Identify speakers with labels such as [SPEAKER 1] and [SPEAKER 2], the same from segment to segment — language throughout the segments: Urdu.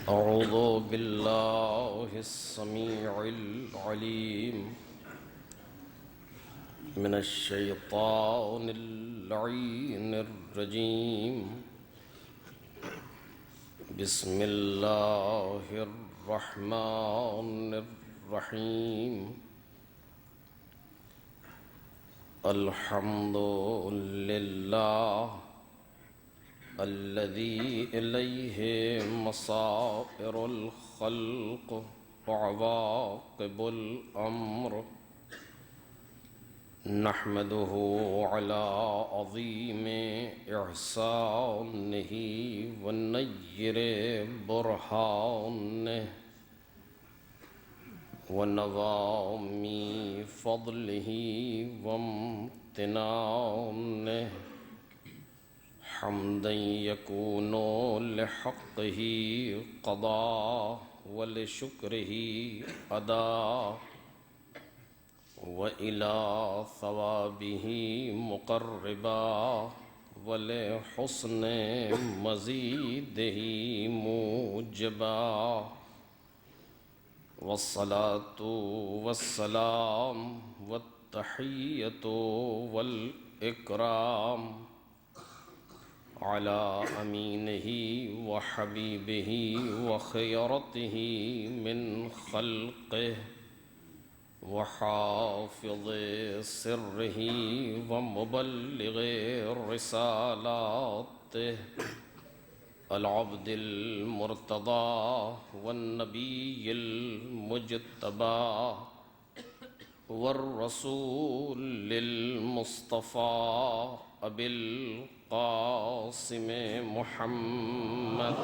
[SPEAKER 1] أعوذ بالله السميع العليم من الشيطان اللعين الرجيم. بسم الله الرحمن الرحيم. الحمد لله الذي إليه مصائر الخلق وعواقب الأمر. نحمده على عظيم إحسانه ونير برهانه ونظام فضله وامتنانه، حمدا يكون لحقه قضاء ولشكره أداء، وإلى ثوابه مقربا ولحسن مزيده موجبا. والصلاة والسلام والتحية والإكرام على أمينه وحبيبه وخيرته من خلقه وحافظ سره ومبلغ رسالاته، العبد المرتضى والنبي المجتبى والرسول المصطفى أبي القاسم محمد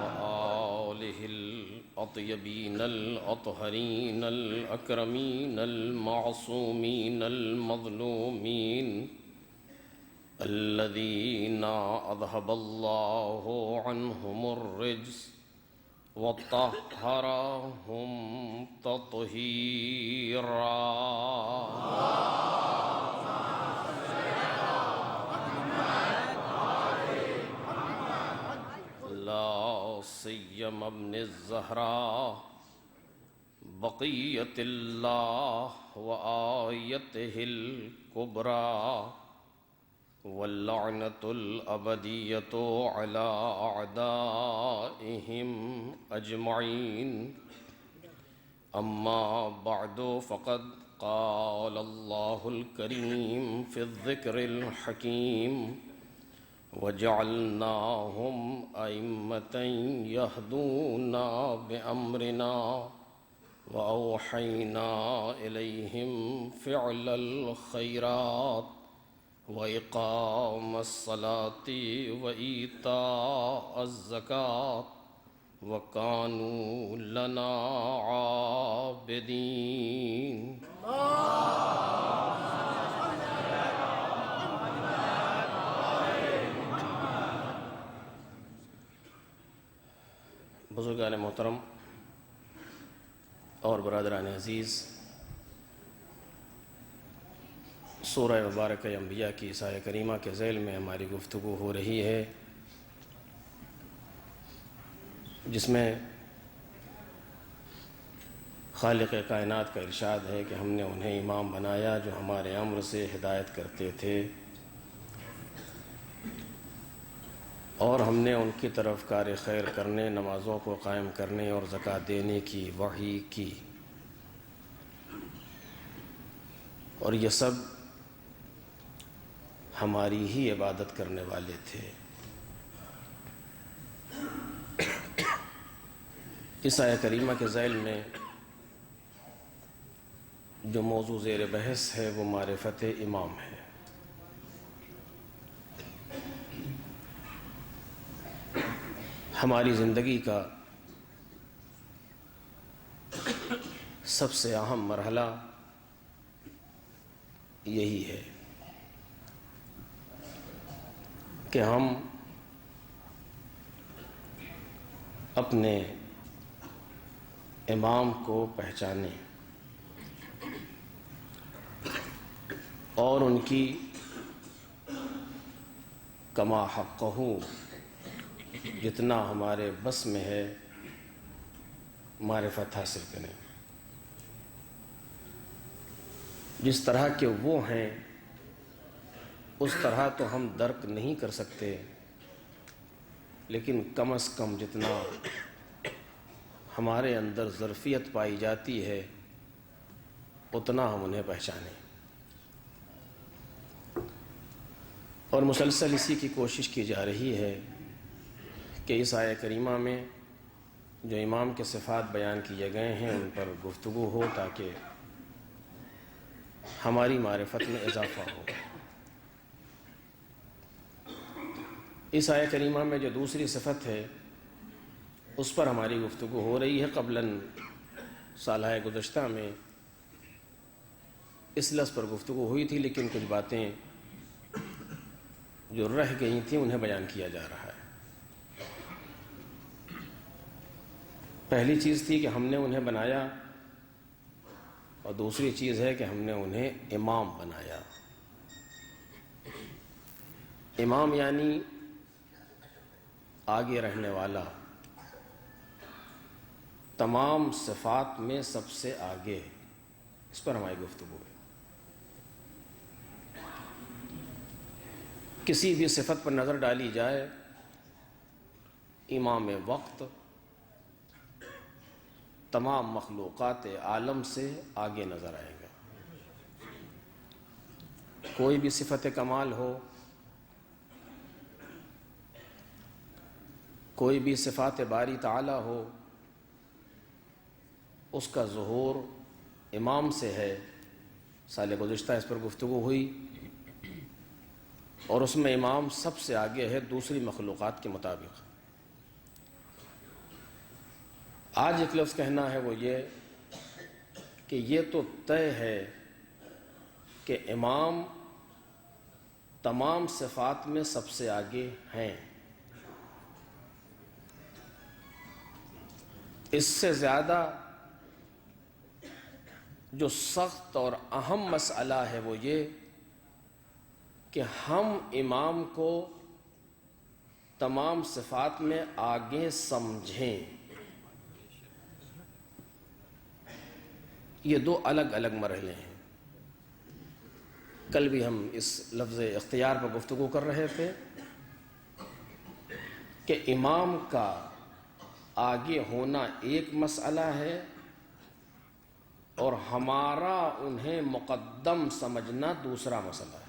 [SPEAKER 1] وآله الأطيبين الأطهرين الأكرمين المعصومين المظلومين، الذين أذهب الله عنهم الرجس وطهرهم تطهيرا. لا سيما ابن الزهراء بقية الله وآيته الكبرى، واللعنة الأبدية على أعدائهم أجمعين. أما بعد، فقد قال الله الكريم في الذكر الحكيم: وجعلناهم أئمة يهدون بأمرنا وأوحينا إليهم فعل الخيرات وإقام الصلاة وإيتاء الزكاة وكانوا لنا عابدين. بزرگان محترم اور برادران عزیز، سورہ مبارکہ انبیاء کی اس آیہ کریمہ کے ذیل میں ہماری گفتگو ہو رہی ہے، جس میں خالق کائنات کا ارشاد ہے کہ ہم نے انہیں امام بنایا جو ہمارے امر سے ہدایت کرتے تھے، اور ہم نے ان کی طرف کار خیر کرنے، نمازوں کو قائم کرنے اور زکوٰۃ دینے کی وحی کی، اور یہ سب ہماری ہی عبادت کرنے والے تھے۔ اس آیہ کریمہ کے ذیل میں جو موضوع زیر بحث ہے وہ معرفت امام ہے۔ ہماری زندگی کا سب سے اہم مرحلہ یہی ہے کہ ہم اپنے امام کو پہچانیں اور ان کی کما حقہ، جتنا ہمارے بس میں ہے معرفت حاصل کریں۔ جس طرح کے وہ ہیں اس طرح تو ہم درک نہیں کر سکتے، لیکن کم از کم جتنا ہمارے اندر ظرفیت پائی جاتی ہے اتنا ہم انہیں پہچانیں، اور مسلسل اسی کی کوشش کی جا رہی ہے کہ اس آیہ کریمہ میں جو امام کے صفات بیان کیے گئے ہیں ان پر گفتگو ہو تاکہ ہماری معرفت میں اضافہ ہو۔ اس آیہ کریمہ میں جو دوسری صفت ہے اس پر ہماری گفتگو ہو رہی ہے۔ قبلاً سالہ گزشتہ میں اس لفظ پر گفتگو ہوئی تھی، لیکن کچھ باتیں جو رہ گئی تھیں انہیں بیان کیا جا رہا ہے۔ پہلی چیز تھی کہ ہم نے انہیں بنایا، اور دوسری چیز ہے کہ ہم نے انہیں امام بنایا۔ امام یعنی آگے رہنے والا، تمام صفات میں سب سے آگے، اس پر ہماری گفتگو ہے۔ کسی بھی صفت پر نظر ڈالی جائے، امام وقت تمام مخلوقات عالم سے آگے نظر آئے گا۔ کوئی بھی صفت کمال ہو، کوئی بھی صفات باری تعالی ہو، اس کا ظہور امام سے ہے۔ سال گزشتہ اس پر گفتگو ہوئی، اور اس میں امام سب سے آگے ہے دوسری مخلوقات کے مطابق۔ آج ایک لفظ کہنا ہے وہ یہ کہ یہ تو طے ہے کہ امام تمام صفات میں سب سے آگے ہیں۔ اس سے زیادہ جو سخت اور اہم مسئلہ ہے وہ یہ کہ ہم امام کو تمام صفات میں آگے سمجھیں۔ یہ دو الگ الگ مرحلے ہیں۔ کل بھی ہم اس لفظ اختیار پر گفتگو کر رہے تھے کہ امام کا آگے ہونا ایک مسئلہ ہے، اور ہمارا انہیں مقدم سمجھنا دوسرا مسئلہ ہے۔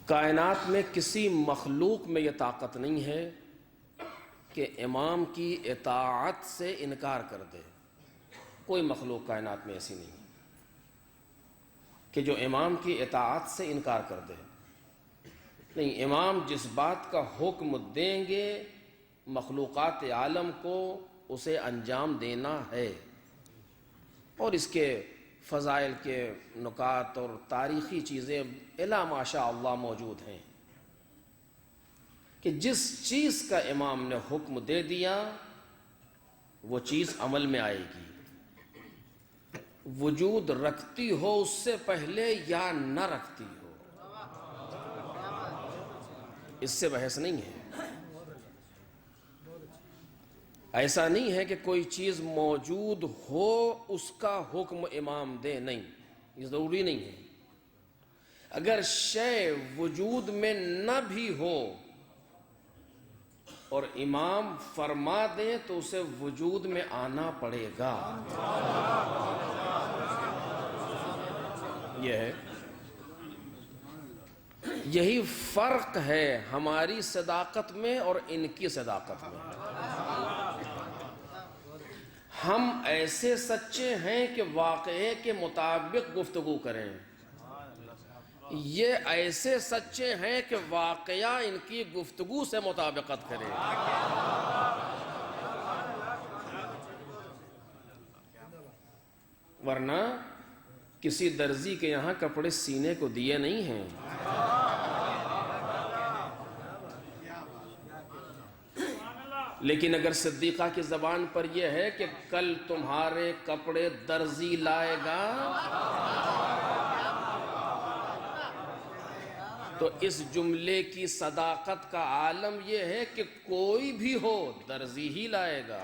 [SPEAKER 1] کائنات میں کسی مخلوق میں یہ طاقت نہیں ہے کہ امام کی اطاعت سے انکار کر دے۔ کوئی مخلوق کائنات میں ایسی نہیں کہ جو امام کی اطاعت سے انکار کر دے۔ نہیں، امام جس بات کا حکم دیں گے مخلوقات عالم کو اسے انجام دینا ہے، اور اس کے فضائل کے نکات اور تاریخی چیزیں الا ماشاء اللہ موجود ہیں کہ جس چیز کا امام نے حکم دے دیا وہ چیز عمل میں آئے گی، وجود رکھتی ہو اس سے پہلے یا نہ رکھتی ہو، اس سے بحث نہیں ہے۔ ایسا نہیں ہے کہ کوئی چیز موجود ہو اس کا حکم امام دے، نہیں، یہ ضروری نہیں ہے۔ اگر شے وجود میں نہ بھی ہو اور امام فرما دیں تو اسے وجود میں آنا پڑے گا۔ یہ ہے، یہی فرق ہے ہماری صداقت میں اور ان کی صداقت میں۔ ہم ایسے سچے ہیں کہ واقعے کے مطابق گفتگو کریں، یہ ایسے سچے ہیں کہ واقعہ ان کی گفتگو سے مطابقت کرے۔ ورنہ کسی درزی کے یہاں کپڑے سینے کو دیے نہیں ہیں۔ لیکن اگر صدیقہ کی زبان پر یہ ہے کہ کل تمہارے کپڑے درزی لائے گا، تو اس جملے کی صداقت کا عالم یہ ہے کہ کوئی بھی ہو درزی ہی لائے گا.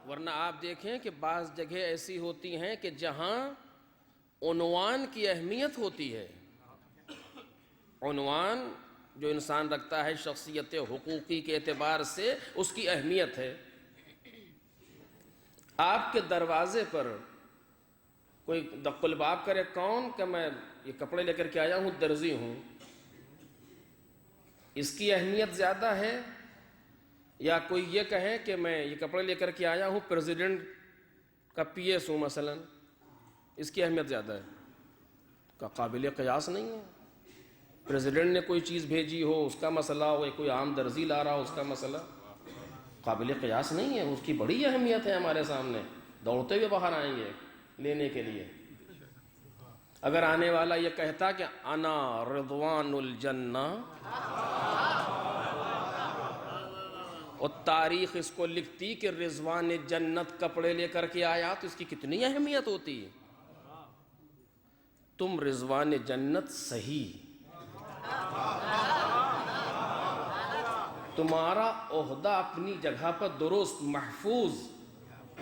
[SPEAKER 1] ورنہ آپ دیکھیں کہ بعض جگہ ایسی ہوتی ہیں کہ جہاں عنوان کی اہمیت ہوتی ہے. عنوان جو انسان رکھتا ہے شخصیت حقوقی کے اعتبار سے اس کی اہمیت ہے. آپ کے دروازے پر کوئی دق الباب کرے، کون کہ میں یہ کپڑے لے کر کے آیا ہوں، درزی ہوں، اس کی اہمیت زیادہ ہے یا کوئی یہ کہے کہ میں یہ کپڑے لے کر کے آیا ہوں پریزیڈنٹ کا پی ایس ہوں مثلا، اس کی اہمیت زیادہ ہے؟ کا قابل قیاس نہیں ہے. پریزیڈنٹ نے کوئی چیز بھیجی ہو اس کا مسئلہ ہو، کوئی عام درزی لا رہا ہو اس کا مسئلہ، قابل قیاس نہیں ہے. اس کی بڑی اہمیت ہے ہمارے سامنے، دوڑتے ہوئے باہر آئیں گے لینے کے لیے. اگر آنے والا یہ کہتا کہ انا رضوان الجنہ اور تاریخ اس کو لکھتی کہ رضوان جنت کپڑے لے کر کے آیا تو اس کی کتنی اہمیت ہوتی. تم رضوان جنت صحیح، تمہارا عہدہ اپنی جگہ پر درست محفوظ،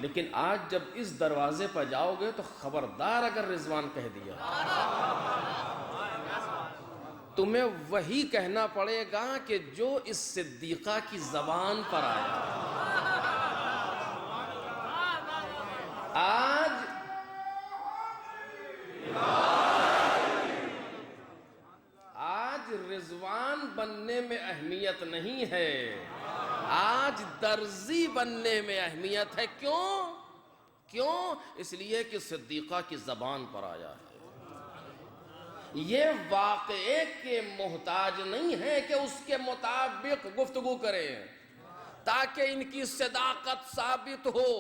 [SPEAKER 1] لیکن آج جب اس دروازے پر جاؤ گے تو خبردار اگر رضوان کہہ دیا تمہیں وہی کہنا پڑے گا کہ جو اس صدیقہ کی زبان پر آیا. آج رضوان بننے میں اہمیت نہیں ہے، آج درزی بننے میں اہمیت ہے. کیوں؟ اس لیے کہ صدیقہ کی زبان پر آیا ہے. یہ واقعے کے محتاج نہیں ہے کہ اس کے مطابق گفتگو کریں تاکہ ان کی صداقت ثابت ہو.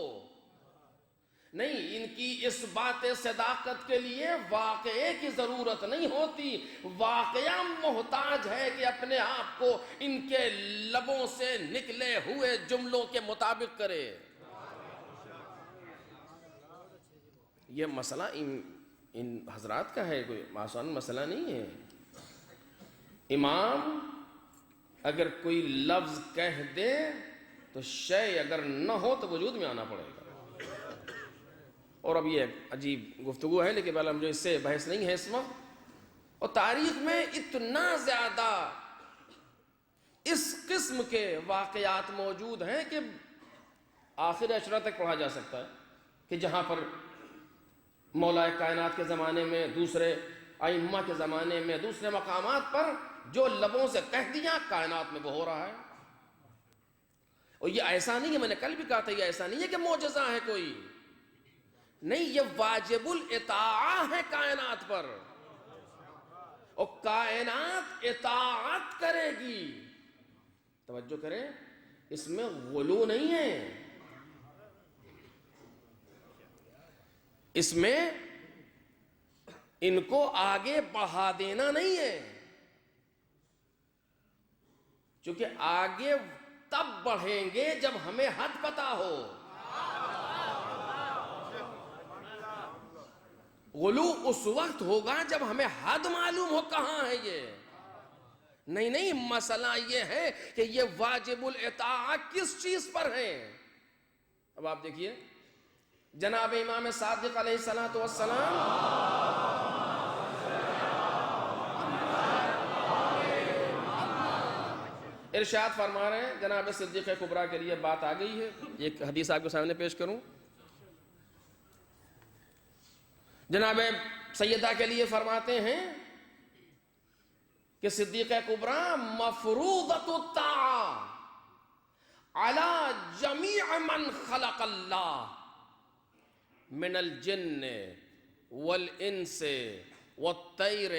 [SPEAKER 1] نہیں، ان کی اس بات صداقت کے لیے واقعے کی ضرورت نہیں ہوتی. واقعہ محتاج ہے کہ اپنے آپ کو ان کے لبوں سے نکلے ہوئے جملوں کے مطابق کرے. یہ مسئلہ ان حضرات کا ہے، کوئی آسان مسئلہ نہیں ہے. امام اگر کوئی لفظ کہہ دے تو شے اگر نہ ہو تو وجود میں آنا پڑے گا. اور اب یہ عجیب گفتگو ہے لیکن بہرحال مجھے اس سے بحث نہیں ہے اس وقت. اور تاریخ میں اتنا زیادہ اس قسم کے واقعات موجود ہیں کہ آخر اشرا تک پڑھا جا سکتا ہے کہ جہاں پر مولا کائنات کے زمانے میں، دوسرے ائمہ کے زمانے میں، دوسرے مقامات پر جو لبوں سے کہہ دیا کائنات میں وہ ہو رہا ہے. اور یہ ایسا نہیں ہے، میں نے کل بھی کہا تھا، یہ ایسا نہیں ہے کہ معجزہ ہے کوئی، نہیں، یہ واجب الاطاعہ ہے کائنات پر، اور کائنات اطاعت کرے گی. توجہ کریں، اس میں غلو نہیں ہے، اس میں ان کو آگے بڑھا دینا نہیں ہے، چونکہ آگے تب بڑھیں گے جب ہمیں حد پتہ ہو. غلو اس وقت ہوگا جب ہمیں حد معلوم ہو کہاں ہے یہ. نہیں، مسئلہ یہ ہے کہ یہ واجب الاطاعہ کس چیز پر ہے. اب آپ دیکھیے جناب امام صادق علیہ السلام ارشاد فرما رہے ہیں، جناب صدیقہ کبریٰ کے لیے بات آ گئی ہے. ایک حدیث آپ کے سامنے پیش کروں. جناب سیدہ کے لیے فرماتے ہیں کہ صدیقہ کبریٰ مفروضۃ الطاعہ علی جمیع من خلق اللہ من الجن والانس والطیر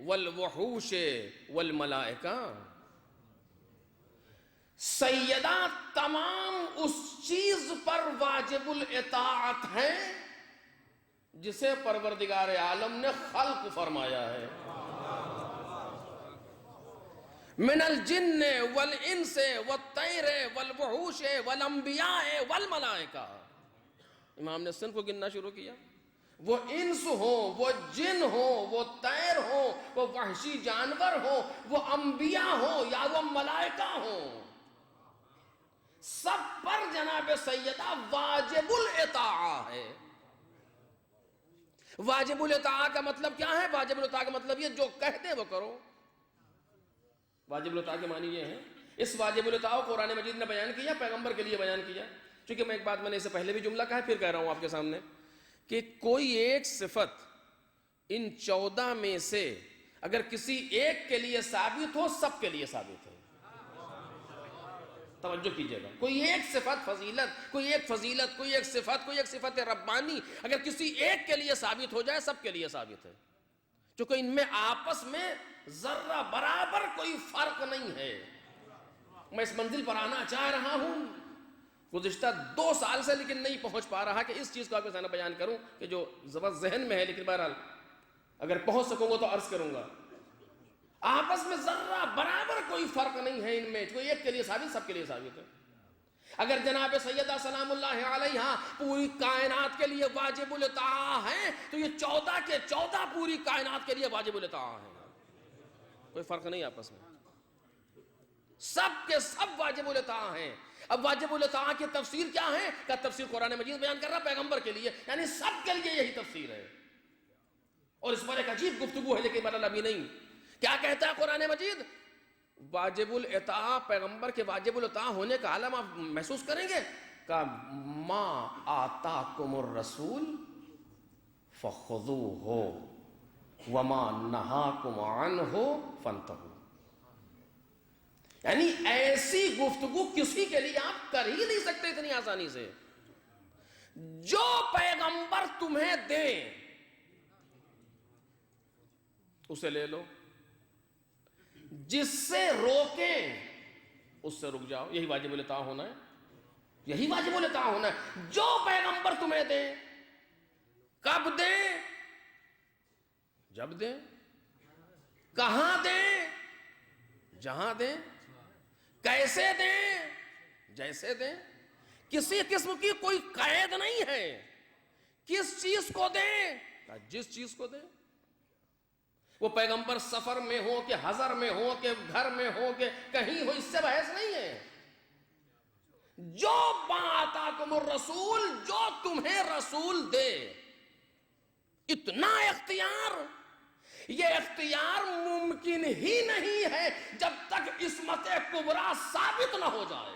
[SPEAKER 1] والوحوش والملائکہ. سیدہ تمام اس چیز پر واجب الاطاعت ہے جسے پروردگار عالم نے خلق فرمایا ہے. من الجن والانس والطیر والوحوش والانبیاء والملائکہ. امام نے صنف کو گننا شروع کیا. وہ انس ہوں، وہ جن ہوں، وہ طیر ہوں، وہ وحشی جانور ہوں، وہ انبیاء ہوں یا وہ ملائکہ ہوں، سب پر جناب سیدہ واجب الاطاعہ ہے. واجب الاطاعہ کا مطلب کیا ہے؟ واجب الاطاعہ کا مطلب یہ جو کہتے وہ کرو. واجب الاطاعہ کے معنی یہ ہے. اس واجب الاطاعہ کو قرآن مجید نے بیان کیا، پیغمبر کے لیے بیان کیا. چونکہ میں ایک بات میں نے اسے پہلے بھی جملہ کہا ہے، پھر کہہ رہا ہوں آپ کے سامنے کہ کوئی ایک صفت ان 14 میں سے اگر کسی ایک کے لیے ثابت ہو، سب کے لیے ثابت ہے. توجہ کیجئے گا. کوئی ایک صفت فضیلت، کوئی ایک فضیلت، کوئی ایک صفت ربانی اگر کسی ایک کے لیے ثابت ہو جائے، سب کے لیے ثابت ہے. چونکہ ان میں آپس میں ذرہ برابر کوئی فرق نہیں ہے. میں اس منزل پر آنا چاہ رہا ہوں گزشتہ 2 سال سے، لیکن نہیں پہنچ پا رہا کہ اس چیز کو آپ کے سامنے بیان کروں کہ جو زبردست ذہن میں ہے، لیکن بہرحال اگر پہنچ سکوں گا تو عرض کروں گا. آپس میں ذرہ برابر کوئی فرق نہیں ہے ان میں. کوئی ایک کے لیے ثابت، سب کے لیے ثابت ہے. اگر جناب سیدہ سلام اللہ علیہا پوری کائنات کے لیے واجب الاطاعہ ہیں تو یہ 14 کے 14 پوری کائنات کے لیے واجب الاطاعہ ہیں. کوئی فرق نہیں آپس میں، سب کے سب واجب الاطاعہ ہیں. اب واجب الاطاعہ کی تفسیر کیا ہے؟ کہ تفسیر قرآن مجید بیان کر رہا پیغمبر کے لیے، یعنی سب کے لیے یہی تفسیر ہے. اور اس پر ایک عجیب گفتگو ہے، لیکن بہرحال ابھی نہیں. کیا کہتا ہے قرآن مجید؟ واجب الاطاعہ، پیغمبر کے واجب الاطاعہ ہونے کا عالم آپ محسوس کریں گے کہ ما آتاکم الرسول فخذوہ وما نہاکم عنہ فانتہوا. یعنی ایسی گفتگو کسی کے لیے آپ کر ہی نہیں سکتے اتنی آسانی سے. جو پیغمبر تمہیں دیں اسے لے لو، جس سے روکیں اس سے رک جاؤ. یہی واجب الاطاعہ ہونا ہے، یہی واجب الاطاعہ ہونا ہے. جو پیغمبر تمہیں دیں، کب دیں؟ جب دیں. کہاں دیں؟ جہاں دیں. کیسے دیں؟ جیسے دیں. کسی قسم کی کوئی قید نہیں ہے. کس چیز کو دیں؟ جس چیز کو دیں. وہ پیغمبر سفر میں ہو کہ حضر میں ہو کہ گھر میں ہو کہ کہیں ہو، اس سے بحث نہیں ہے. جو آتاکم الرسول، جو تمہیں رسول دے. اتنا اختیار، یہ اختیار ممکن ہی نہیں ہے جب تک عصمت کبریٰ ثابت نہ ہو جائے.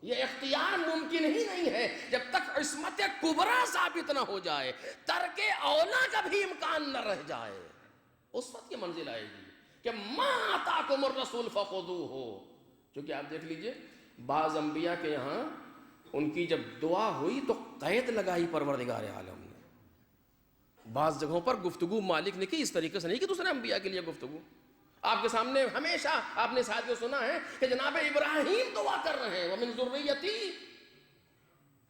[SPEAKER 1] یہ اختیار ممکن ہی نہیں ہے جب تک عصمت کبریٰ ثابت نہ ہو جائے، ترک اولا کا بھی امکان نہ رہ جائے. اس وقت یہ منزل آئے گی کہ ما آتاکم الرسول فخذوہ. چونکہ آپ دیکھ لیجئے بعض انبیاء کے یہاں ان کی جب دعا ہوئی تو قید لگائی پروردگار عالم نے. بعض جگہوں پر گفتگو مالک نے کی اس طریقے سے نہیں کہ دوسرے انبیاء کے لیے گفتگو. آپ کے سامنے ہمیشہ آپ نے ساتھ سنا ہے کہ جناب ابراہیم دعا کر رہے ہیں وَمِن ذُرِّيَّتِي،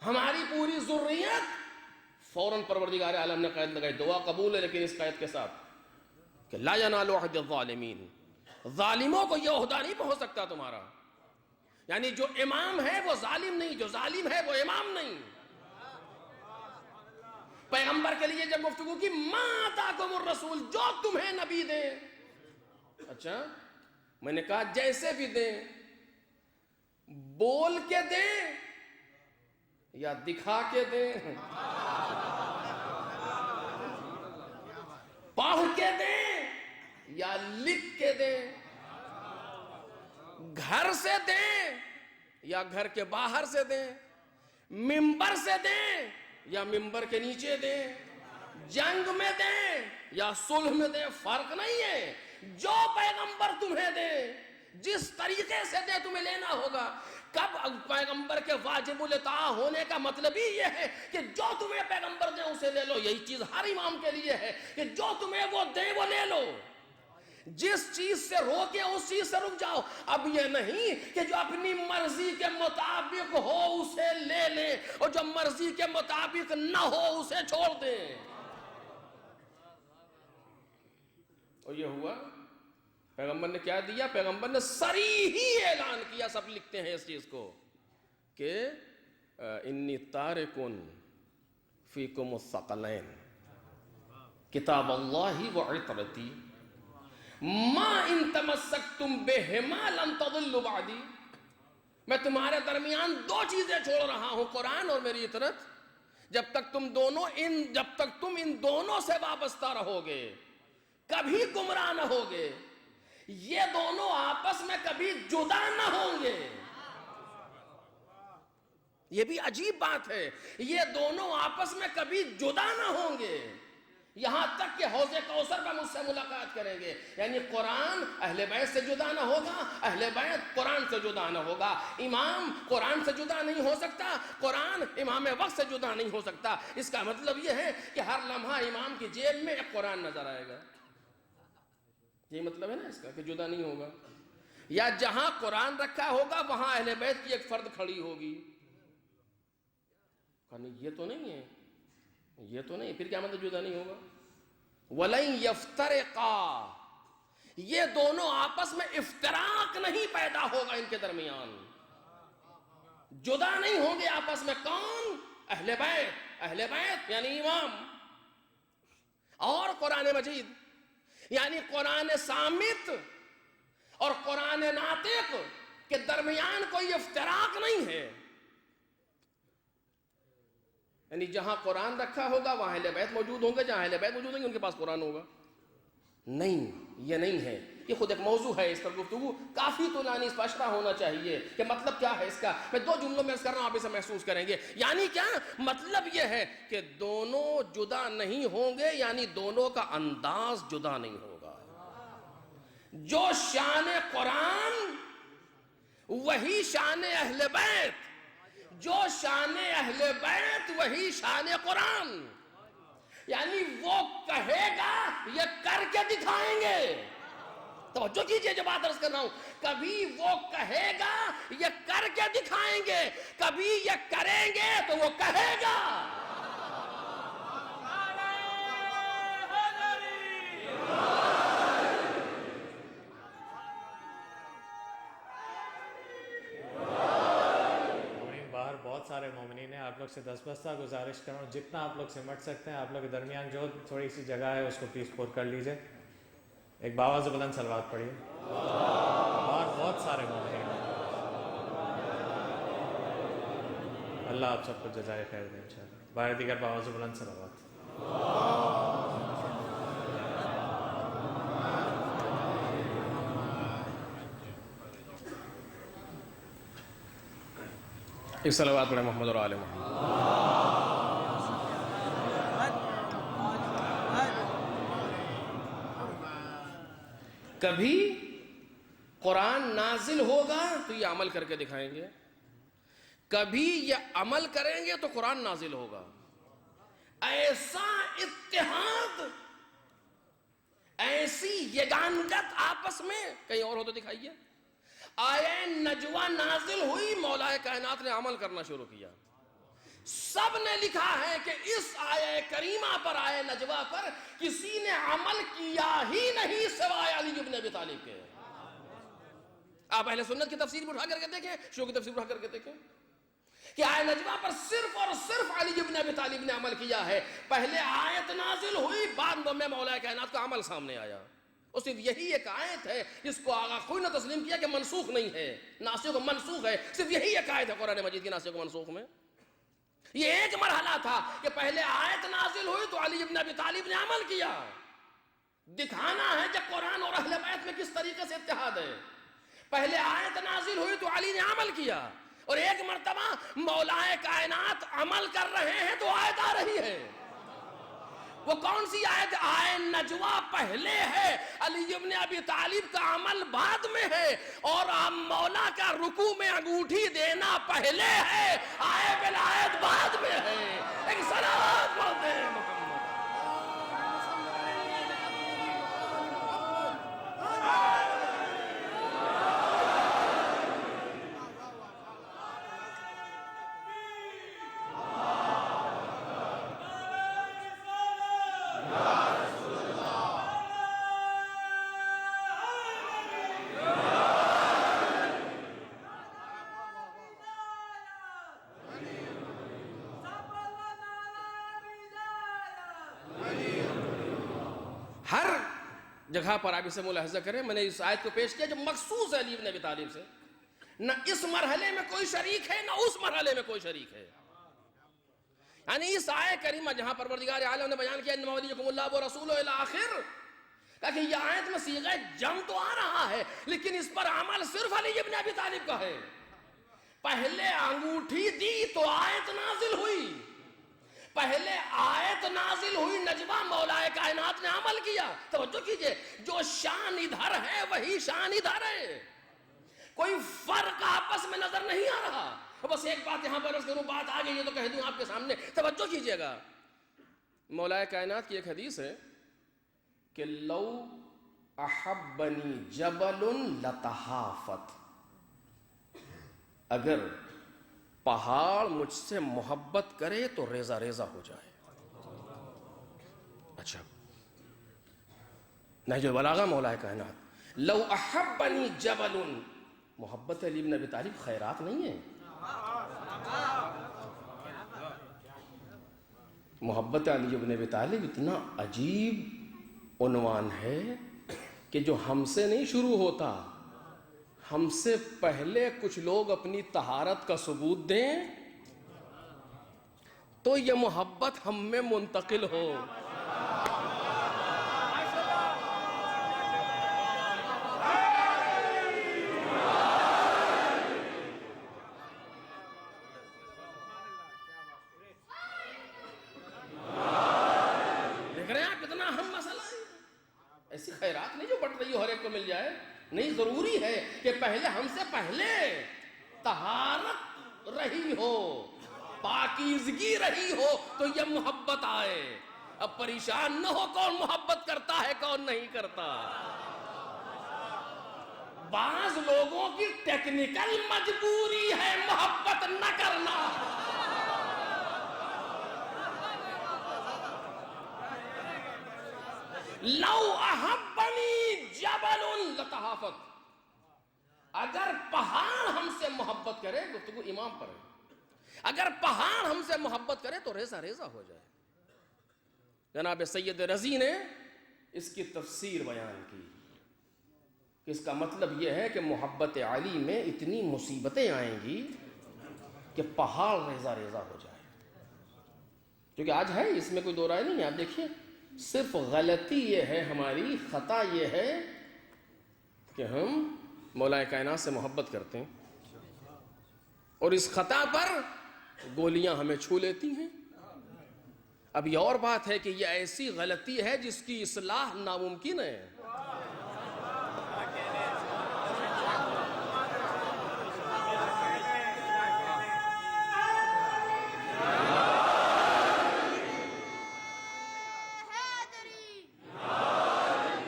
[SPEAKER 1] ہماری پوری ذریت. فوراً پروردگار عالم نے قید لگائی. دعا قبول ہے لیکن اس قید کے ساتھ کہ لا ينال عہد الظالمین، ظالموں کو یہ عہدہ نہیں پہنچ سکتا تمہارا. یعنی جو امام ہے وہ ظالم نہیں، جو ظالم ہے وہ امام نہیں. پیغمبر کے لیے جب گفتگو کی ما آتاکم الرسول، جو تمہیں نبی دے. اچھا میں نے کہا جیسے بھی دیں، بول کے دیں یا دکھا کے دیں، پڑھ کے دیں یا لکھ کے دیں، گھر سے دیں یا گھر کے باہر سے دیں، ممبر سے دیں یا ممبر کے نیچے دیں، جنگ میں دیں یا صلح میں دیں، فرق نہیں ہے. جو پیغمبر تمہیں دے، جس طریقے سے دے تمہیں لینا ہوگا. کب پیغمبر کے واجب الاطاعہ ہونے کا مطلب ہی یہ ہے کہ جو تمہیں پیغمبر دے اسے لے لو. یہی چیز ہر امام کے لیے ہے کہ جو تمہیں وہ دے وہ لے لو، جس چیز سے روکے اس چیز سے رک جاؤ. اب یہ نہیں کہ جو اپنی مرضی کے مطابق ہو اسے لے لیں اور جو مرضی کے مطابق نہ ہو اسے چھوڑ دیں. اور یہ ہوا پیغمبر نے کیا دیا؟ پیغمبر نے صریحی اعلان کیا، سب لکھتے ہیں اس چیز کو کہ انی تارکن فیکم الثقلین کتاب اللہ و عطرتی ما ان تمسکتم بہما لن تضلوا بعدی، میں تمہارے درمیان دو چیزیں چھوڑ رہا ہوں، قرآن اور میری عطرت، جب تک تم ان دونوں سے وابستہ رہو گے کبھی گمراہ نہ ہوگے، یہ دونوں آپس میں کبھی جدا نہ ہوں گے۔ یہ بھی عجیب بات ہے، یہ دونوں آپس میں کبھی جدا نہ ہوں گے، یہاں تک کہ حوض کوثر پر مجھ سے ملاقات کریں گے۔ یعنی قرآن اہل بیت سے جدا نہ ہوگا، اہل بیت قرآن سے جدا نہ ہوگا، امام قرآن سے جدا نہیں ہو سکتا، قرآن امام وقت سے جدا نہیں ہو سکتا۔ اس کا مطلب یہ ہے کہ ہر لمحہ امام کی جیب میں ایک قرآن نظر آئے گا، یہ مطلب ہے نا اس کا کہ جدا نہیں ہوگا۔ یا جہاں قرآن رکھا ہوگا وہاں اہل بیت کی ایک فرد کھڑی ہوگی، کہا یہ تو نہیں ہے، یہ تو نہیں، پھر کیا مطلب جدا نہیں ہوگا؟ وَلَن يَفْتَرِقَا، یہ دونوں آپس میں افتراق نہیں پیدا ہوگا، ان کے درمیان جدا نہیں ہوں گے آپس میں۔ کون؟ اہل بیت، اہل بیت یعنی امام اور قرآن مجید، یعنی قرآن صامت اور قرآن ناطق کے درمیان کوئی افتراق نہیں ہے۔ یعنی جہاں قرآن رکھا ہوگا وہاں اہل بیت موجود ہوں گے، جہاں اہل بیت موجود ہوں گے ان کے پاس قرآن ہوگا۔ نہیں، یہ نہیں ہے، یہ خود ایک موضوع ہے، اس پر گفتگو کافی طولانی اسپشٹہ ہونا چاہیے کہ مطلب کیا ہے اس کا۔ میں دو جملوں میں اس کر رہا ہوں، آپ اسے محسوس کریں گے۔ یعنی کیا مطلب؟ یہ ہے کہ دونوں جدا نہیں ہوں گے، یعنی دونوں کا انداز جدا نہیں ہوگا۔ جو شان قرآن وہی شان اہل بیت، جو شان اہل بیت وہی شان قرآن۔ یعنی وہ کہے گا، یہ کر کے دکھائیں گے۔ توجہ کیجئے جو بات عرض کر رہا ہوں، کبھی وہ کہے گا یہ کر کے دکھائیں گے، کبھی یہ کریں گے تو وہ کہے گا۔
[SPEAKER 2] بہت سارے مومنین ہیں، آپ لوگ سے دستبستہ گزارش کر رہا ہوں جتنا آپ لوگ سمٹ سکتے ہیں، آپ لوگ کے درمیان جو تھوڑی سی جگہ ہے اس کو پلیز پور کر لیجئے۔ ایک باواز بلند صلوات پڑھیے۔ اور بہت سارے مومنین ہیں، اللہ آپ سب کو جزائے خیر دے انشاءاللہ۔ بار دیگر باواز بلند صلوات۔
[SPEAKER 1] ایک صلوات پڑھیں محمد اور آل محمد۔ کبھی قرآن نازل ہوگا تو یہ عمل کر کے دکھائیں گے، کبھی یہ عمل کریں گے تو قرآن نازل ہوگا۔ ایسا اتحاد، ایسی یگانگت آپس میں کہیں اور ہو تو دکھائیے۔ آیہ نجوہ نازل ہوئی، مولا کائنات نے عمل کرنا شروع کیا۔ سب نے لکھا ہے کہ اس آیہ کریمہ پر، آیہ نجوہ پر کسی نے عمل کیا ہی نہیں سوائے علی بن ابی طالب کے۔ آپ اہل سنت کی تفسیر بھی اٹھا کر کے دیکھیں، شیعوں کی تفسیر اٹھا کر کے دیکھیں کہ آیہ نجوہ پر صرف اور صرف علی بن ابی طالب نے عمل کیا ہے۔ پہلے آیت نازل ہوئی، بعد میں مولا کائنات کا عمل سامنے آیا۔ اور صرف یہی ایک آیت ہے جس کو آغا کوئی نہ تسلیم کیا کہ منسوخ نہیں ہے، ناسخ و منسوخ ہے۔ صرف یہی ایک آیت ہے قرآن مجید کی ناسخ و منسوخ میں۔ یہ ایک مرحلہ تھا کہ پہلے آیت نازل ہوئی تو علی بن ابی طالب نے عمل کیا۔ دکھانا ہے کہ قرآن اور اہل بیت میں کس طریقے سے اتحاد ہے۔ پہلے آیت نازل ہوئی تو علی نے عمل کیا، اور ایک مرتبہ مولا کائنات عمل کر رہے ہیں تو آیت آ رہی ہے۔ وہ کون سی آیت؟ آیہ نجوہ پہلے ہے، علی ابن ابی طالب کا عمل بعد میں ہے، اور مولا کا رکوع میں انگوٹھی دینا پہلے ہے، آیہ بالآیت بعد میں ہے۔ ایک صلوات پڑھتے ہیں محمد۔ جگہ پر آپ اسے ملاحظہ کریں، میں نے اس آیت کو پیش کیا جو مخصوص ہے علی بن ابی طالب سے، نہ اس مرحلے میں کوئی شریک ہے نہ اس مرحلے میں کوئی شریک ہے. یعنی اس آیت کریمہ جہاں پروردگار عالم نے بیان کیا انما ولیکم اللہ ورسولہ الی آخر، کہ یہ آیت میں صیغہ جنگ تو آ رہا ہے لیکن اس پر عمل صرف علی بن ابی طالب کا ہے. پہلے انگوٹھی دی تو آیت نازل ہوئی، پہلے آیت نازل ہوئی، نجوہ مولا کائنات نے عمل کیا. توجہ کیجئے، جو شان ادھر ہے وہی شان ادھر ہے، کوئی فرق آپس میں نظر نہیں آ رہا. بس ایک بات یہاں پر عرض کروں، بات آ گئی ہے تو کہہ دوں آپ کے سامنے، توجہ کیجئے گا. مولا کائنات کی ایک حدیث ہے کہ لو احبنی جبل لتحافت، اگر پہاڑ مجھ سے محبت کرے تو ریزہ ریزہ ہو جائے. اچھا، نہج البلاغہ مولا کائنات، لو احبنی جبل، محبت علی بن ابی طالب خیرات نہیں ہے. محبت علی بن ابی طالب اتنا عجیب عنوان ہے کہ جو ہم سے نہیں شروع ہوتا، ہم سے پہلے کچھ لوگ اپنی طہارت کا ثبوت دیں تو یہ محبت ہم میں منتقل ہو. دیکھ رہے ہیں آپ کتنا اہم مسئلہ ہے. ایسی خیرات نہیں جو بٹ رہی ہو ہر ایک کو مل جائے، نہیں، ضروری ہے کہ پہلے ہم سے پہلے طہارت رہی ہو، پاکیزگی رہی ہو تو یہ محبت آئے. اب پریشان نہ ہو کون محبت کرتا ہے کون نہیں کرتا. بعض لوگوں کی ٹیکنیکل مجبوری ہے محبت نہ کرنا. لو احبنی جبل لتحافت، اگر پہاڑ ہم سے محبت کرے، گفتگو امام پر ہے، اگر پہاڑ ہم سے محبت کرے تو ریزہ ریزہ ہو جائے. جناب سید رضی نے اس کی تفسیر بیان کی کہ اس کا مطلب یہ ہے کہ محبت علی میں اتنی مصیبتیں آئیں گی کہ پہاڑ ریزہ ریزہ ہو جائے. کیونکہ آج ہے، اس میں کوئی دو رائے نہیں ہے. آپ دیکھیے، صرف غلطی یہ ہے، ہماری خطا یہ ہے کہ ہم مولا کائنات سے محبت کرتے ہیں اور اس خطا پر گولیاں ہمیں چھو لیتی ہیں. اب یہ اور بات ہے کہ یہ ایسی غلطی ہے جس کی اصلاح ناممکن ہے.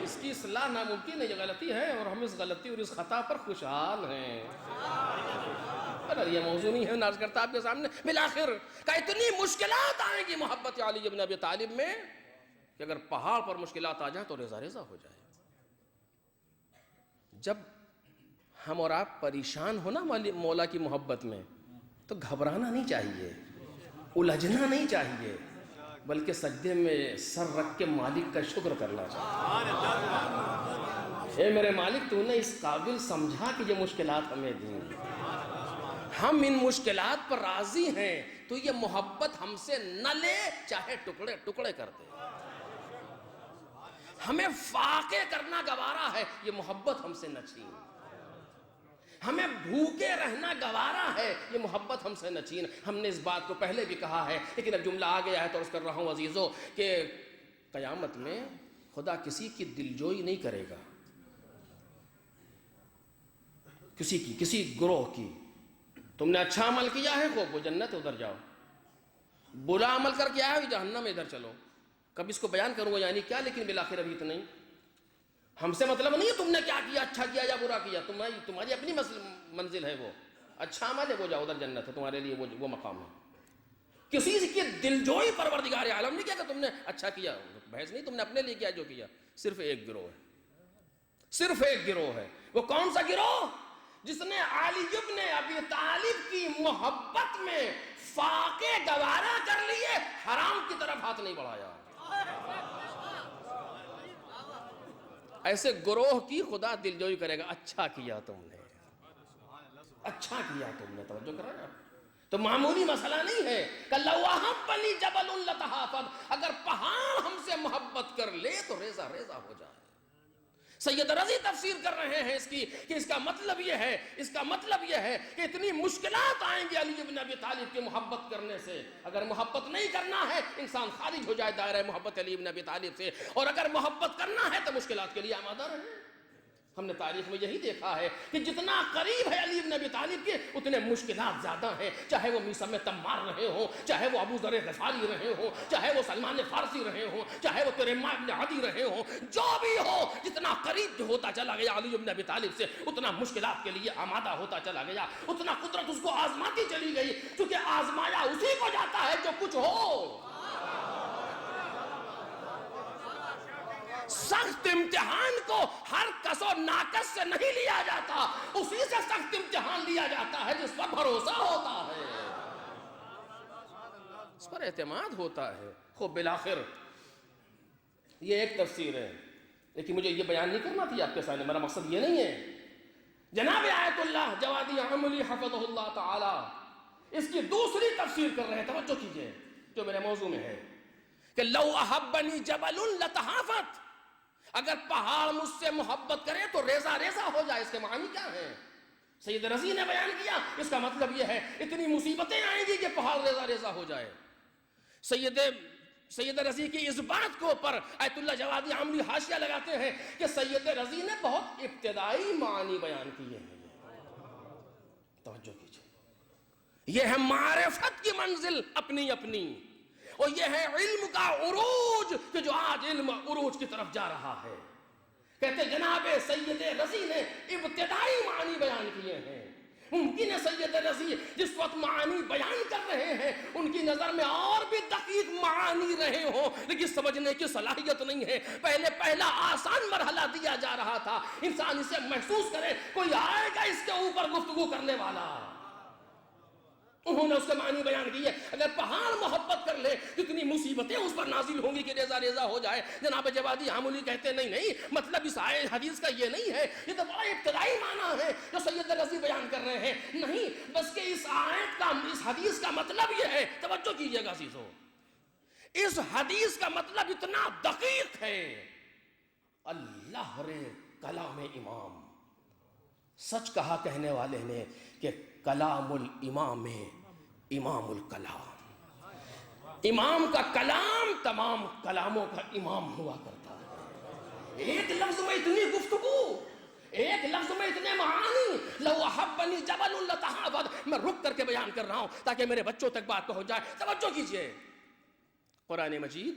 [SPEAKER 1] اس کی اصلاح ناممکن ہے، یہ غلطی ہے اور ہم اس غلطی اور اس خطا پر خوشحال ہیں. یہ موضوع نہیں ہے ناز کرتا آپ کے سامنے. بالآخر کہ اتنی مشکلات آئیں گی محبت علی بن ابی طالب میں کہ اگر پہاڑ پر مشکلات آ جائیں تو ریزہ ریزہ ہو جائے. جب ہم اور آپ پریشان ہو نا مولا کی محبت میں تو گھبرانا نہیں چاہیے، الجھنا نہیں چاہیے، بلکہ سجدے میں سر رکھ کے مالک کا شکر کرنا چاہیے. اے میرے مالک، تو نے اس قابل سمجھا کہ یہ مشکلات ہمیں دیں، ہم ان مشکلات پر راضی ہیں، تو یہ محبت ہم سے نہ لے، چاہے ٹکڑے ٹکڑے کر دے. ہمیں فاقے کرنا گوارا ہے، یہ محبت ہم سے نہ چھین. ہمیں بھوکے رہنا گوارا ہے، یہ محبت ہم سے نہ چھین. ہم نے اس بات کو پہلے بھی کہا ہے لیکن اب جملہ آ گیا ہے تو عرض کر رہا ہوں عزیزو کہ قیامت میں خدا کسی کی دلجوئی نہیں کرے گا، کسی گروہ کی. تم نے اچھا عمل کیا ہے خوب، وہ جنت ہے ادھر جاؤ، برا عمل کر کے آیا ہے جہنم ادھر چلو. کب اس کو بیان کروں گا یعنی کیا، لیکن بالآخر ابھی تو نہیں. ہم سے مطلب نہیں ہے تم نے کیا کیا، اچھا کیا یا برا کیا، تمہاری اپنی منزل ہے، وہ اچھا عمل ہے وہ جاؤ ادھر جنت ہے، تمہارے لیے وہ مقام ہے. کسی کی دلجوئی پروردگار عالم نہیں کیا کہ تم نے اچھا کیا، بحث نہیں تم نے اپنے لیے کیا جو کیا. صرف ایک گروہ ہے، صرف ایک گروہ ہے. وہ کون سا گروہ؟ جس نے علی بن ابی طالب کی محبت میں فاقے گوارا کر لیے، حرام کی طرف ہاتھ نہیں بڑھایا. ایسے گروہ کی خدا دلجوئی کرے گا، اچھا کیا تم نے، اچھا کیا تم نے، توجہ کرا نا۔ تو معمولی مسئلہ نہیں ہے کہ لو احبنی جبل لتحافظ، اگر پہاڑ ہم سے محبت کر لے تو ریزہ ریزہ ہو جائے۔ سید رضی تفسیر کر رہے ہیں اس کی کہ اس کا مطلب یہ ہے کہ اتنی مشکلات آئیں گی علی بن ابی طالب کی محبت کرنے سے، اگر محبت نہیں کرنا ہے انسان خارج ہو جائے دائرہ محبت علی بن ابی طالب سے، اور اگر محبت کرنا ہے تو مشکلات کے لیے آمادہ رہیں۔ ہم نے تاریخ میں یہی دیکھا ہے کہ جتنا قریب ہے علی بن ابی طالب کے اتنے مشکلات زیادہ ہیں، چاہے وہ میثم تمار رہے ہوں، چاہے وہ ابو ذر غفاری رہے ہوں، چاہے وہ سلمان فارسی رہے ہوں، چاہے وہ ترمہ بن عدی رہے ہوں، جو بھی ہو، جتنا قریب جو ہوتا چلا گیا علی بن ابی طالب سے اتنا مشکلات کے لیے آمادہ ہوتا چلا گیا، اتنا قدرت اس کو آزماتی چلی گئی، کیونکہ آزمایا اسی کو جاتا ہے جو کچھ ہو۔ سخت امتحان کو ہر کس و ناکس سے نہیں لیا جاتا، اسی سے سخت امتحان لیا جاتا ہے جس پر بھروسہ ہوتا ہے، اس پر اعتماد ہوتا ہے۔ خوب بالآخر یہ ایک تفسیر ہے، لیکن مجھے یہ بیان نہیں کرنا تھی آپ کے سامنے، میرا مقصد یہ نہیں ہے۔ جناب آیت اللہ جوادی عملی حفظہ اللہ تعالی اس کی دوسری تفسیر کر رہے ہیں، توجہ کیجئے جو میرے موضوع میں ہے، کہ لو احبنی جبل لتحافظ، اگر پہاڑ مجھ سے محبت کرے تو ریزہ ریزہ ہو جائے۔ اس کے معنی کیا ہیں؟ سید رضی نے بیان کیا، اس کا مطلب یہ ہے اتنی مصیبتیں آئیں گی کہ پہاڑ ریزہ ریزہ ہو جائے۔ سید رضی کی اس بات کے اوپر آیت اللہ جوادی عملی حاشیہ لگاتے ہیں کہ سید رضی نے بہت ابتدائی معنی بیان کیے ہیں، توجہ کیجئے۔ یہ ہے معرفت کی منزل اپنی اپنی، اور یہ ہے علم کا عروج کہ جو آج علم عروج کی طرف جا رہا ہے۔ کہتے جناب سید رضی نے ابتدائی معنی بیان کیے ہیں۔ ممکن ہے سید رضی جس وقت معانی بیان کر رہے ہیں ان کی نظر میں اور بھی دقیق معانی رہے ہوں، لیکن سمجھنے کی صلاحیت نہیں ہے۔ پہلا آسان مرحلہ دیا جا رہا تھا، انسان اسے محسوس کرے، کوئی آئے گا اس کے اوپر گفتگو کرنے والا۔ انہوں نے اس کے معنی بیان کیے، اگر پہاڑ محبت کر لے کتنی مصیبتیں اس پر نازل ہوں گی کہ ریزہ ریزہ ہو جائے۔ جناب جوادی عملی کہتے نہیں، مطلب اس حدیث کا یہ نہیں ہے، یہ تو بڑا ابتدائی معنی ہے جو سید رضی بیان کر رہے ہیں، نہیں بس کہ اس آیت کا، اس حدیث کا مطلب یہ ہے، توجہ کیجئے گا عزیزو، اس حدیث کا مطلب اتنا دقیق ہے۔ اللہ رے کلام امام، سچ کہا کہنے والے نے کہ کلام الامام امام الکلام، امام کا کلام تمام کلاموں کا امام ہوا کرتا ہے۔ ایک لفظ میں اتنی گفتگو، ایک لفظ میں اتنے معانی، لو احبنی جبل لتحافظ، میں رک کر کے بیان کر رہا ہوں تاکہ میرے بچوں تک بات پہنچ جائے۔ توجہ کیجئے، قرآن مجید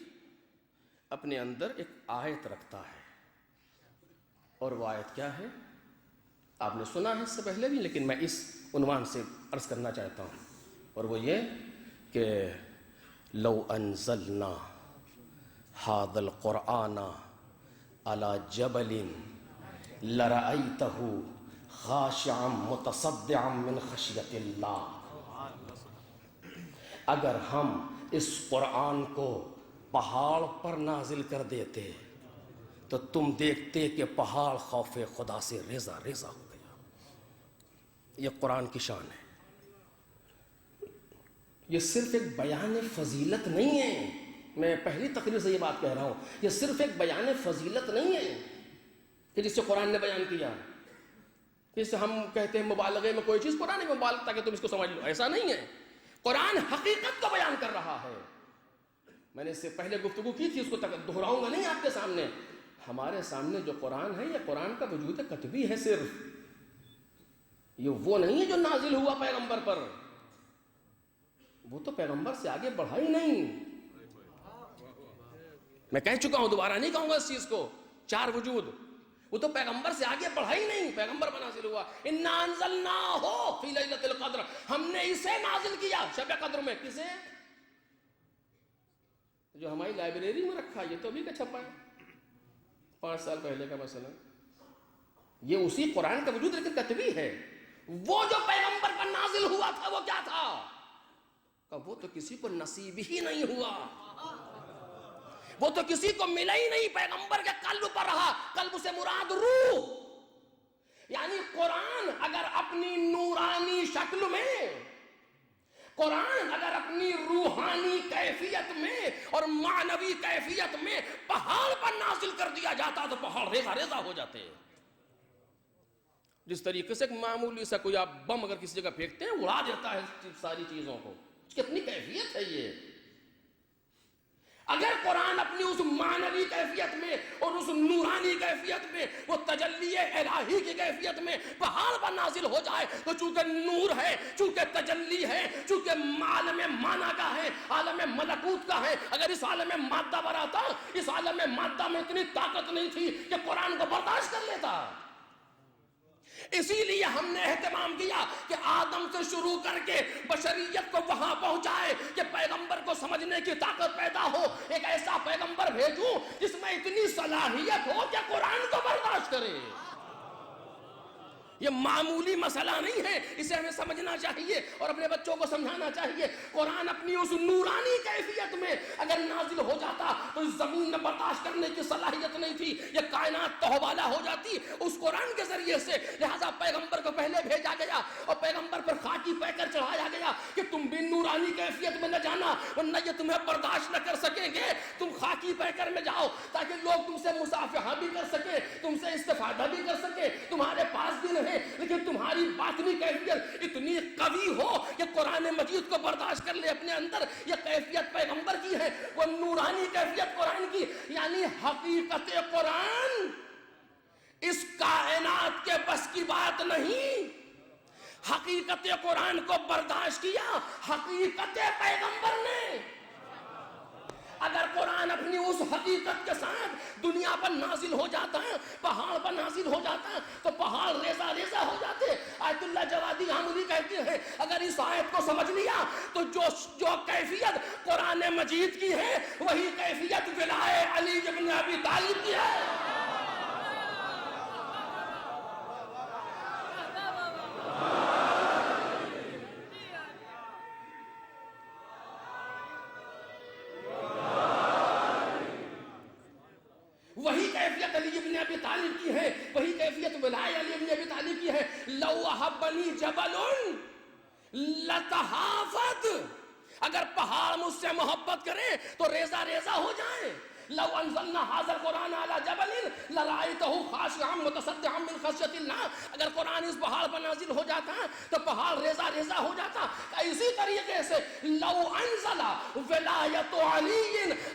[SPEAKER 1] اپنے اندر ایک آیت رکھتا ہے، اور وہ آیت کیا ہے آپ نے سنا ہے اس سے پہلے بھی، لیکن میں اس عنوان سے عرض کرنا چاہتا ہوں، اور وہ یہ کہ لو انزلنا هذا القرآن على جبل لرأيته خاشعا متصدعا من خشیت اللہ، اگر ہم اس قرآن کو پہاڑ پر نازل کر دیتے تو تم دیکھتے کہ پہاڑ خوف خدا سے ریزہ ریزہ ہو گیا۔ یہ قرآن کی شان ہے، یہ صرف ایک بیان فضیلت نہیں ہے، میں پہلی تقریر سے یہ بات کہہ رہا ہوں، یہ صرف ایک بیان فضیلت نہیں ہے کہ جس سے قرآن نے بیان کیا، جس سے ہم کہتے ہیں مبالغے میں کوئی چیز قرآن میں مبالغہ تاکہ تم اس کو سمجھ لو، ایسا نہیں ہے۔ قرآن حقیقت کو بیان کر رہا ہے۔ میں نے اس سے پہلے گفتگو کی تھی، اس کو دہراؤں گا نہیں آپ کے سامنے۔ ہمارے سامنے جو قرآن ہے یہ قرآن کا وجود کتبی ہے، صرف یہ وہ نہیں ہے جو نازل ہوا پیغمبر پر، وہ تو پیغمبر سے آگے بڑھا ہی نہیں۔ میں کہہ چکا ہوں، دوبارہ نہیں کہوں گا اس چیز کو، چار وجود، وہ تو پیغمبر سے آگے بڑھا ہی نہیں، پیغمبر پر نازل ہوا۔ انا انزلناہ فی لیلۃ القدر، ہم نے اسے نازل کیا شب قدر میں۔ کسے؟ جو ہماری لائبریری میں رکھا، یہ تو ابھی کا چھپا ہے، 5 سال پہلے کا مسئلہ، یہ اسی قرآن کا وجود لیکن کتبی ہے۔ وہ جو پیغمبر پر نازل ہوا تھا وہ کیا تھا؟ کہ وہ تو کسی کو نصیب ہی نہیں ہوا۔ وہ تو کسی کو ملا ہی نہیں، پیغمبر کے قلب پر رہا. قلب سے مراد روح، یعنی قرآن اگر اپنی نورانی شکل میں، قرآن اگر اپنی روحانی کیفیت میں اور معنوی کیفیت میں پہاڑ پر نازل کر دیا جاتا تو پہاڑ ریزہ ریزہ ہو جاتے. جس طریقے سے ایک معمولی سا کوئی آپ بم اگر کسی جگہ پھینکتے ہیں اڑا دیتا ہے ساری چیزوں کو، کتنی کیفیت ہے یہ. اگر قرآن اپنی اس معنوی کیفیت میں اور اس نورانی کیفیت میں، وہ تجلی الہی کی کیفیت میں پہاڑ پر نازل ہو جائے تو چونکہ نور ہے، چونکہ تجلی ہے، چونکہ عالم معنی کا ہے، عالم ملکوت کا ہے، اگر اس عالم مادہ پر آتا، اس عالم مادہ میں اتنی طاقت نہیں تھی کہ قرآن کو برداشت کر لیتا. اسی لیے ہم نے اہتمام کیا کہ آدم سے شروع کر کے بشریت کو وہاں پہنچائے کہ پیغمبر کو سمجھنے کی طاقت پیدا ہو. ایک ایسا پیغمبر بھیجوں جس میں اتنی صلاحیت ہو کہ قرآن کو برداشت کرے. یہ معمولی مسئلہ نہیں ہے، اسے ہمیں سمجھنا چاہیے اور اپنے بچوں کو سمجھانا چاہیے. قرآن اپنی اس نورانی کیفیت میں اگر نازل ہو جاتا تو اس زمین میں برداشت کرنے کی صلاحیت نہیں تھی، یہ کائنات تہوالا ہو جاتی اس قرآن کے ذریعے سے. لہذا پیغمبر کو پہلے بھیجا گیا اور پیغمبر پر خاکی پیکر چڑھایا گیا کہ تم بھی نورانی کیفیت میں نہ جانا ورنہ یہ تمہیں برداشت نہ کر سکیں گے. تم خاکی پیکر میں جاؤ تاکہ لوگ تم سے مصافحہ بھی کر سکے، تم سے استفادہ بھی کر سکے، تمہارے پاس بھی رہے، لیکن تمہاری باطنی کیفیت اتنی قوی ہو کہ قرآن مجید کو برداشت کر لے اپنے اندر. یہ کیفیت پیغمبر کی ہے، وہ نورانی کیفیت قرآن کی. یعنی حقیقت قرآن اس کائنات کے بس کی بات نہیں. حقیقت قرآن کو برداشت کیا حقیقت پیغمبر نے. اگر قرآن اپنی اس حقیقت کے ساتھ دنیا پر نازل ہو جاتا ہے، پہاڑ پر نازل ہو جاتا ہے تو پہاڑ ریزہ ریزہ ہو جاتے. آیت اللہ جوادی عاملی کہتے ہیں اگر اس آیت کو سمجھ لیا تو جو کیفیت قرآن مجید کی ہے وہی کیفیت ولائے علی بن ابی طالب کی ہے. وہی کیفیت علی ابن ابی طالب کی ہے، وہی کیفیت ولائے علی ابن ابی طالب کی ہے. لو احبنی جبل لتحافظ، اگر پہاڑ مجھ سے محبت کرے تو ریزہ ریزہ ہو جائے. لو انزلنا هذا القرآن على جبل لرأيته خاشعا متصدعا من خشية الله، اگر قرآن اس پہاڑ پر نازل ہو جاتا تو پہاڑ ریزہ ریزہ ہو جاتا. اسی طریقے سے لو انزل ولایت علی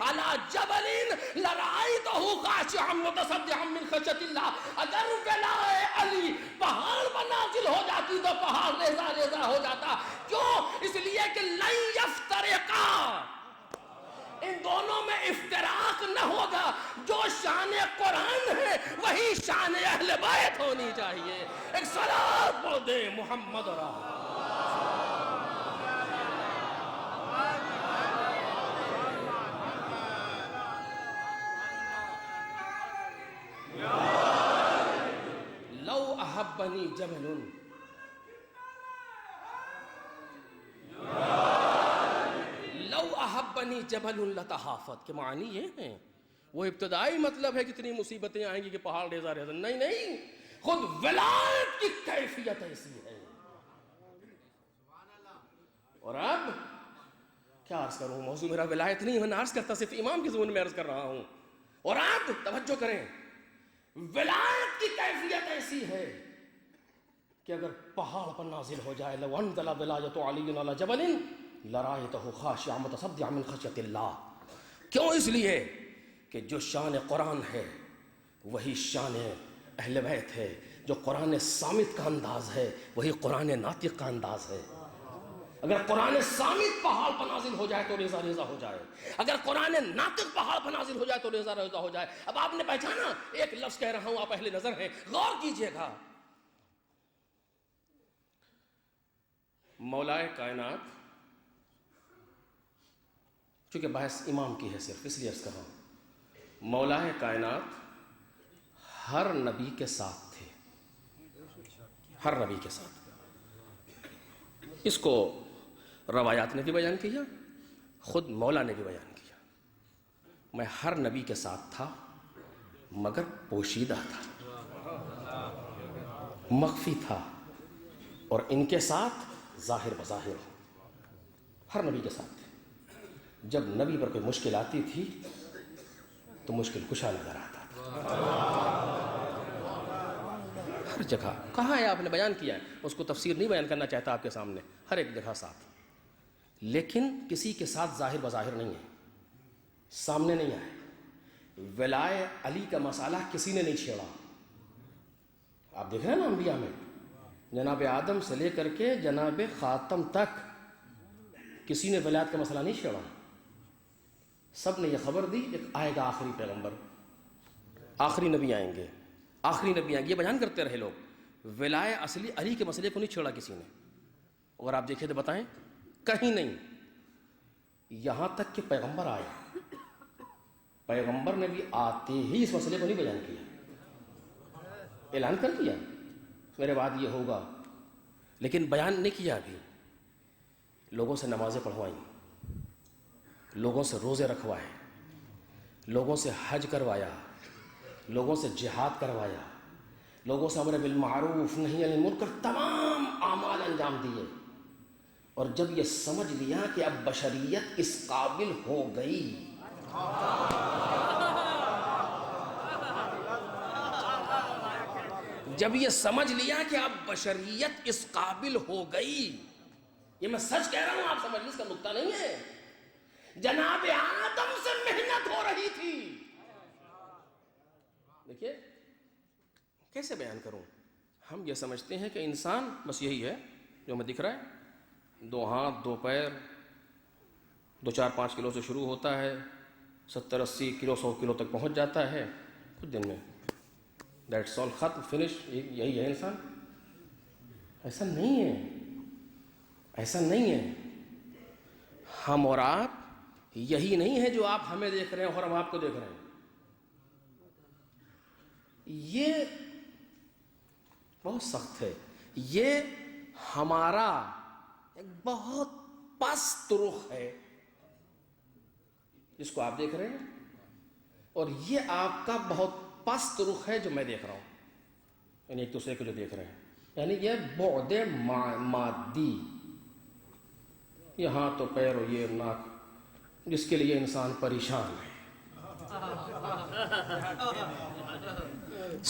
[SPEAKER 1] على جبل لرأيته خاشعا متصدعا من خشية الله، اگر ولایت علی پہاڑ پر نازل ہو جاتی تو پہاڑ ریزہ ریزہ ہو جاتا. کیوں؟ اس لیے کہ لن یفترقا، ان دونوں میں افتراق نہ ہوگا. جو شان قرآن ہے وہی شان اہل بیت ہونی چاہیے. ایک صلاۃ پڑھ دے محمد رہا. لو احبنی جبل، احبنی جبل لتحافظ کے معنی یہ ہیں. وہ ابتدائی مطلب ہے کتنی مصیبتیں آئیں گی کہ پہاڑ ریزہ ریزہ، نہیں، خود ولایت کی کیفیت ایسی ہے. اور اب کیا عرض کروں، موضوع میرا ولایت نہیں، میں عرض کرتا صرف امام کی زبان میں عرض کر رہا ہوں. اور اب توجہ کریں، ولایت کی کیفیت ایسی ہے کہ اگر پہاڑ پر نازل ہو جائے لو انزل ولایت علی علی جبل لرأيته خاشعا متصدعا من خشية الله. کیوں؟ اس لیے کہ جو شان قرآن ہے وہی شان اہل بیت ہے. جو قرآن صامت کا انداز ہے وہی قرآن ناطق کا انداز ہے. اگر قرآن صامت پہاڑ پر نازل ہو جائے تو ریزہ ریزہ ہو جائے، اگر قرآن ناطق پہاڑ پر نازل ہو جائے تو ریزہ ریزہ ہو جائے. اب آپ نے پہچانا، ایک لفظ کہہ رہا ہوں، آپ اہل نظر ہیں، غور کیجئے گا. مولائے کائنات، چونکہ بحث امام کی ہے صرف اس لیے عرض کر رہا ہوں، مولائے کائنات ہر نبی کے ساتھ تھے، ہر نبی کے ساتھ. اس کو روایات نے بھی بیان کیا، خود مولا نے بھی بیان کیا. میں ہر نبی کے ساتھ تھا مگر پوشیدہ تھا، مخفی تھا، اور ان کے ساتھ ظاہر بظاہر ہر نبی کے ساتھ تھے۔ جب نبی پر کوئی مشکل آتی تھی تو مشکل کشا نظر آتا تھا، ہر جگہ۔ کہاں ہے آپ نے بیان کیا ہے، اس کو تفسیر نہیں بیان کرنا چاہتا آپ کے سامنے، ہر ایک جگہ ساتھ، لیکن کسی کے ساتھ ظاہر بظاہر نہیں ہے، سامنے نہیں آئے۔ ولائے علی کا مسئلہ کسی نے نہیں چھیڑا۔ آپ دیکھ رہے ہیں نا انبیاء میں، جناب آدم سے لے کر کے جناب خاتم تک کسی نے ولایت کا مسئلہ نہیں چھیڑا۔ سب نے یہ خبر دی ایک آئے گا آخری پیغمبر، آخری نبی آئیں گے، آخری نبی آئیں گے، یہ بیان کرتے رہے لوگ۔ ولایہ اصلی علی کے مسئلے کو نہیں چھیڑا کسی نے، اور آپ دیکھیں تو بتائیں کہیں نہیں، یہاں تک کہ پیغمبر آیا، پیغمبر نے بھی آتے ہی اس مسئلے کو نہیں بیان کیا، اعلان کر دیا میرے بعد یہ ہوگا، لیکن بیان نہیں کیا ابھی۔ لوگوں سے نمازیں پڑھوائیں، لوگوں سے روزے رکھوائے، لوگوں سے حج کروایا، لوگوں سے جہاد کروایا، لوگوں سے امر بالمعروف نہی عن المنکر، تمام اعمال انجام دیے۔ اور جب یہ سمجھ لیا کہ اب بشریت اس قابل ہو گئی، جب یہ سمجھ لیا کہ اب بشریت اس قابل ہو گئی، یہ میں سچ کہہ رہا ہوں، آپ سمجھ لیں، اس کا نکتہ نہیں ہے، جناب آدم سے محنت ہو رہی تھی۔ دیکھیے کیسے بیان کروں، ہم یہ سمجھتے ہیں کہ انسان بس یہی ہے جو ہمیں دکھ رہا ہے، 2 ہاتھ 2 پیر، 2-4-5 کلو سے شروع ہوتا ہے، 70-80 کلو 100 کلو تک پہنچ جاتا ہے کچھ دن میں، دیٹس آل، ختم، فنش، یہی ہے انسان۔ ایسا نہیں ہے، ایسا نہیں ہے۔ ہم اور آپ یہی نہیں ہے جو آپ ہمیں دیکھ رہے ہیں اور ہم آپ کو دیکھ رہے ہیں، یہ بہت سخت ہے، یہ ہمارا ایک بہت پست رخ ہے جس کو آپ دیکھ رہے ہیں، اور یہ آپ کا بہت پست رخ ہے جو میں دیکھ رہا ہوں، یعنی ایک دوسرے کو جو دیکھ رہے ہیں، یعنی یہ بعد مادی، یہاں تو پیر اور یہ ناک، جس کے لیے انسان پریشان ہے،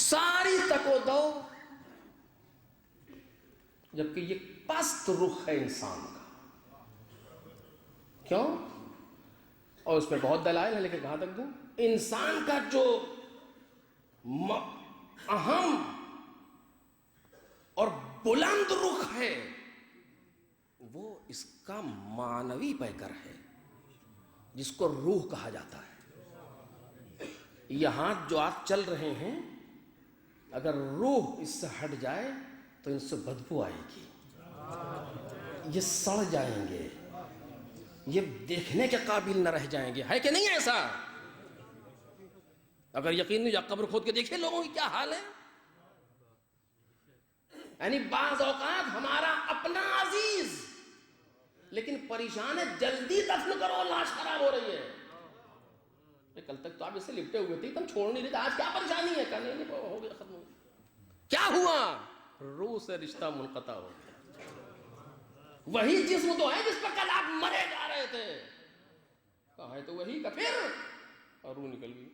[SPEAKER 1] ساری تک و دو، جبکہ یہ پست رخ ہے انسان کا۔ کیوں؟ اور اس میں بہت دلائل ہیں، لیکن کہاں تک دوں؟ انسان کا جو اہم اور بلند رخ ہے وہ اس کا معنوی پیکر ہے، جس کو روح کہا جاتا ہے۔ یہاں جو آپ چل رہے ہیں، اگر روح اس سے ہٹ جائے تو ان سے بدبو آئے گی، یہ سڑ جائیں گے، یہ دیکھنے کے قابل نہ رہ جائیں گے، ہے کہ نہیں ایسا؟ اگر یقین نہیں، یا قبر کھود کے دیکھیں لوگوں کی کیا حال ہے۔ یعنی بعض اوقات ہمارا اپنا عزیز لیکن پریشان ہے، جلدی دفن کرو، لاش خراب ہو رہی ہے۔ کل تک تو آپ اس سے لپٹے ہوئے تھے، تم چھوڑ نہیں رہے تھے، آج کیا پریشانی ہے؟ کہا نہیں ہو گیا، ختم ہو گیا۔ کیا ہوا؟ روح سے رشتہ منقطع ہو گیا۔ وہی جسم تو ہے جس پر کل آپ مرے جا رہے تھے، کہا ہے تو وہی کا پھر، اور روح نکل گئی۔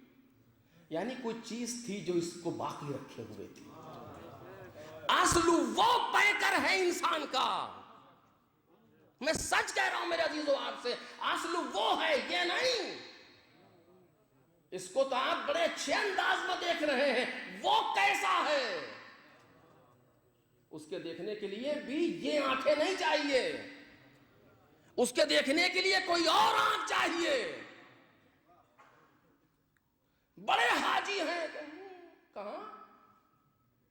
[SPEAKER 1] یعنی کوئی چیز تھی جو اس کو باقی رکھے ہوئے تھی۔ اصل وہ پیکر ہے انسان کا، میں سچ کہہ رہا ہوں میرے عزیزوں آپ سے، اصل وہ ہے، یہ نہیں۔ اس کو تو آپ بڑے اچھے انداز میں دیکھ رہے ہیں، وہ کیسا ہے اس کے دیکھنے کے لیے بھی یہ آنکھیں نہیں چاہیے، اس کے دیکھنے کے لیے کوئی اور آنکھ چاہیے۔ بڑے حاجی ہیں، کہاں؟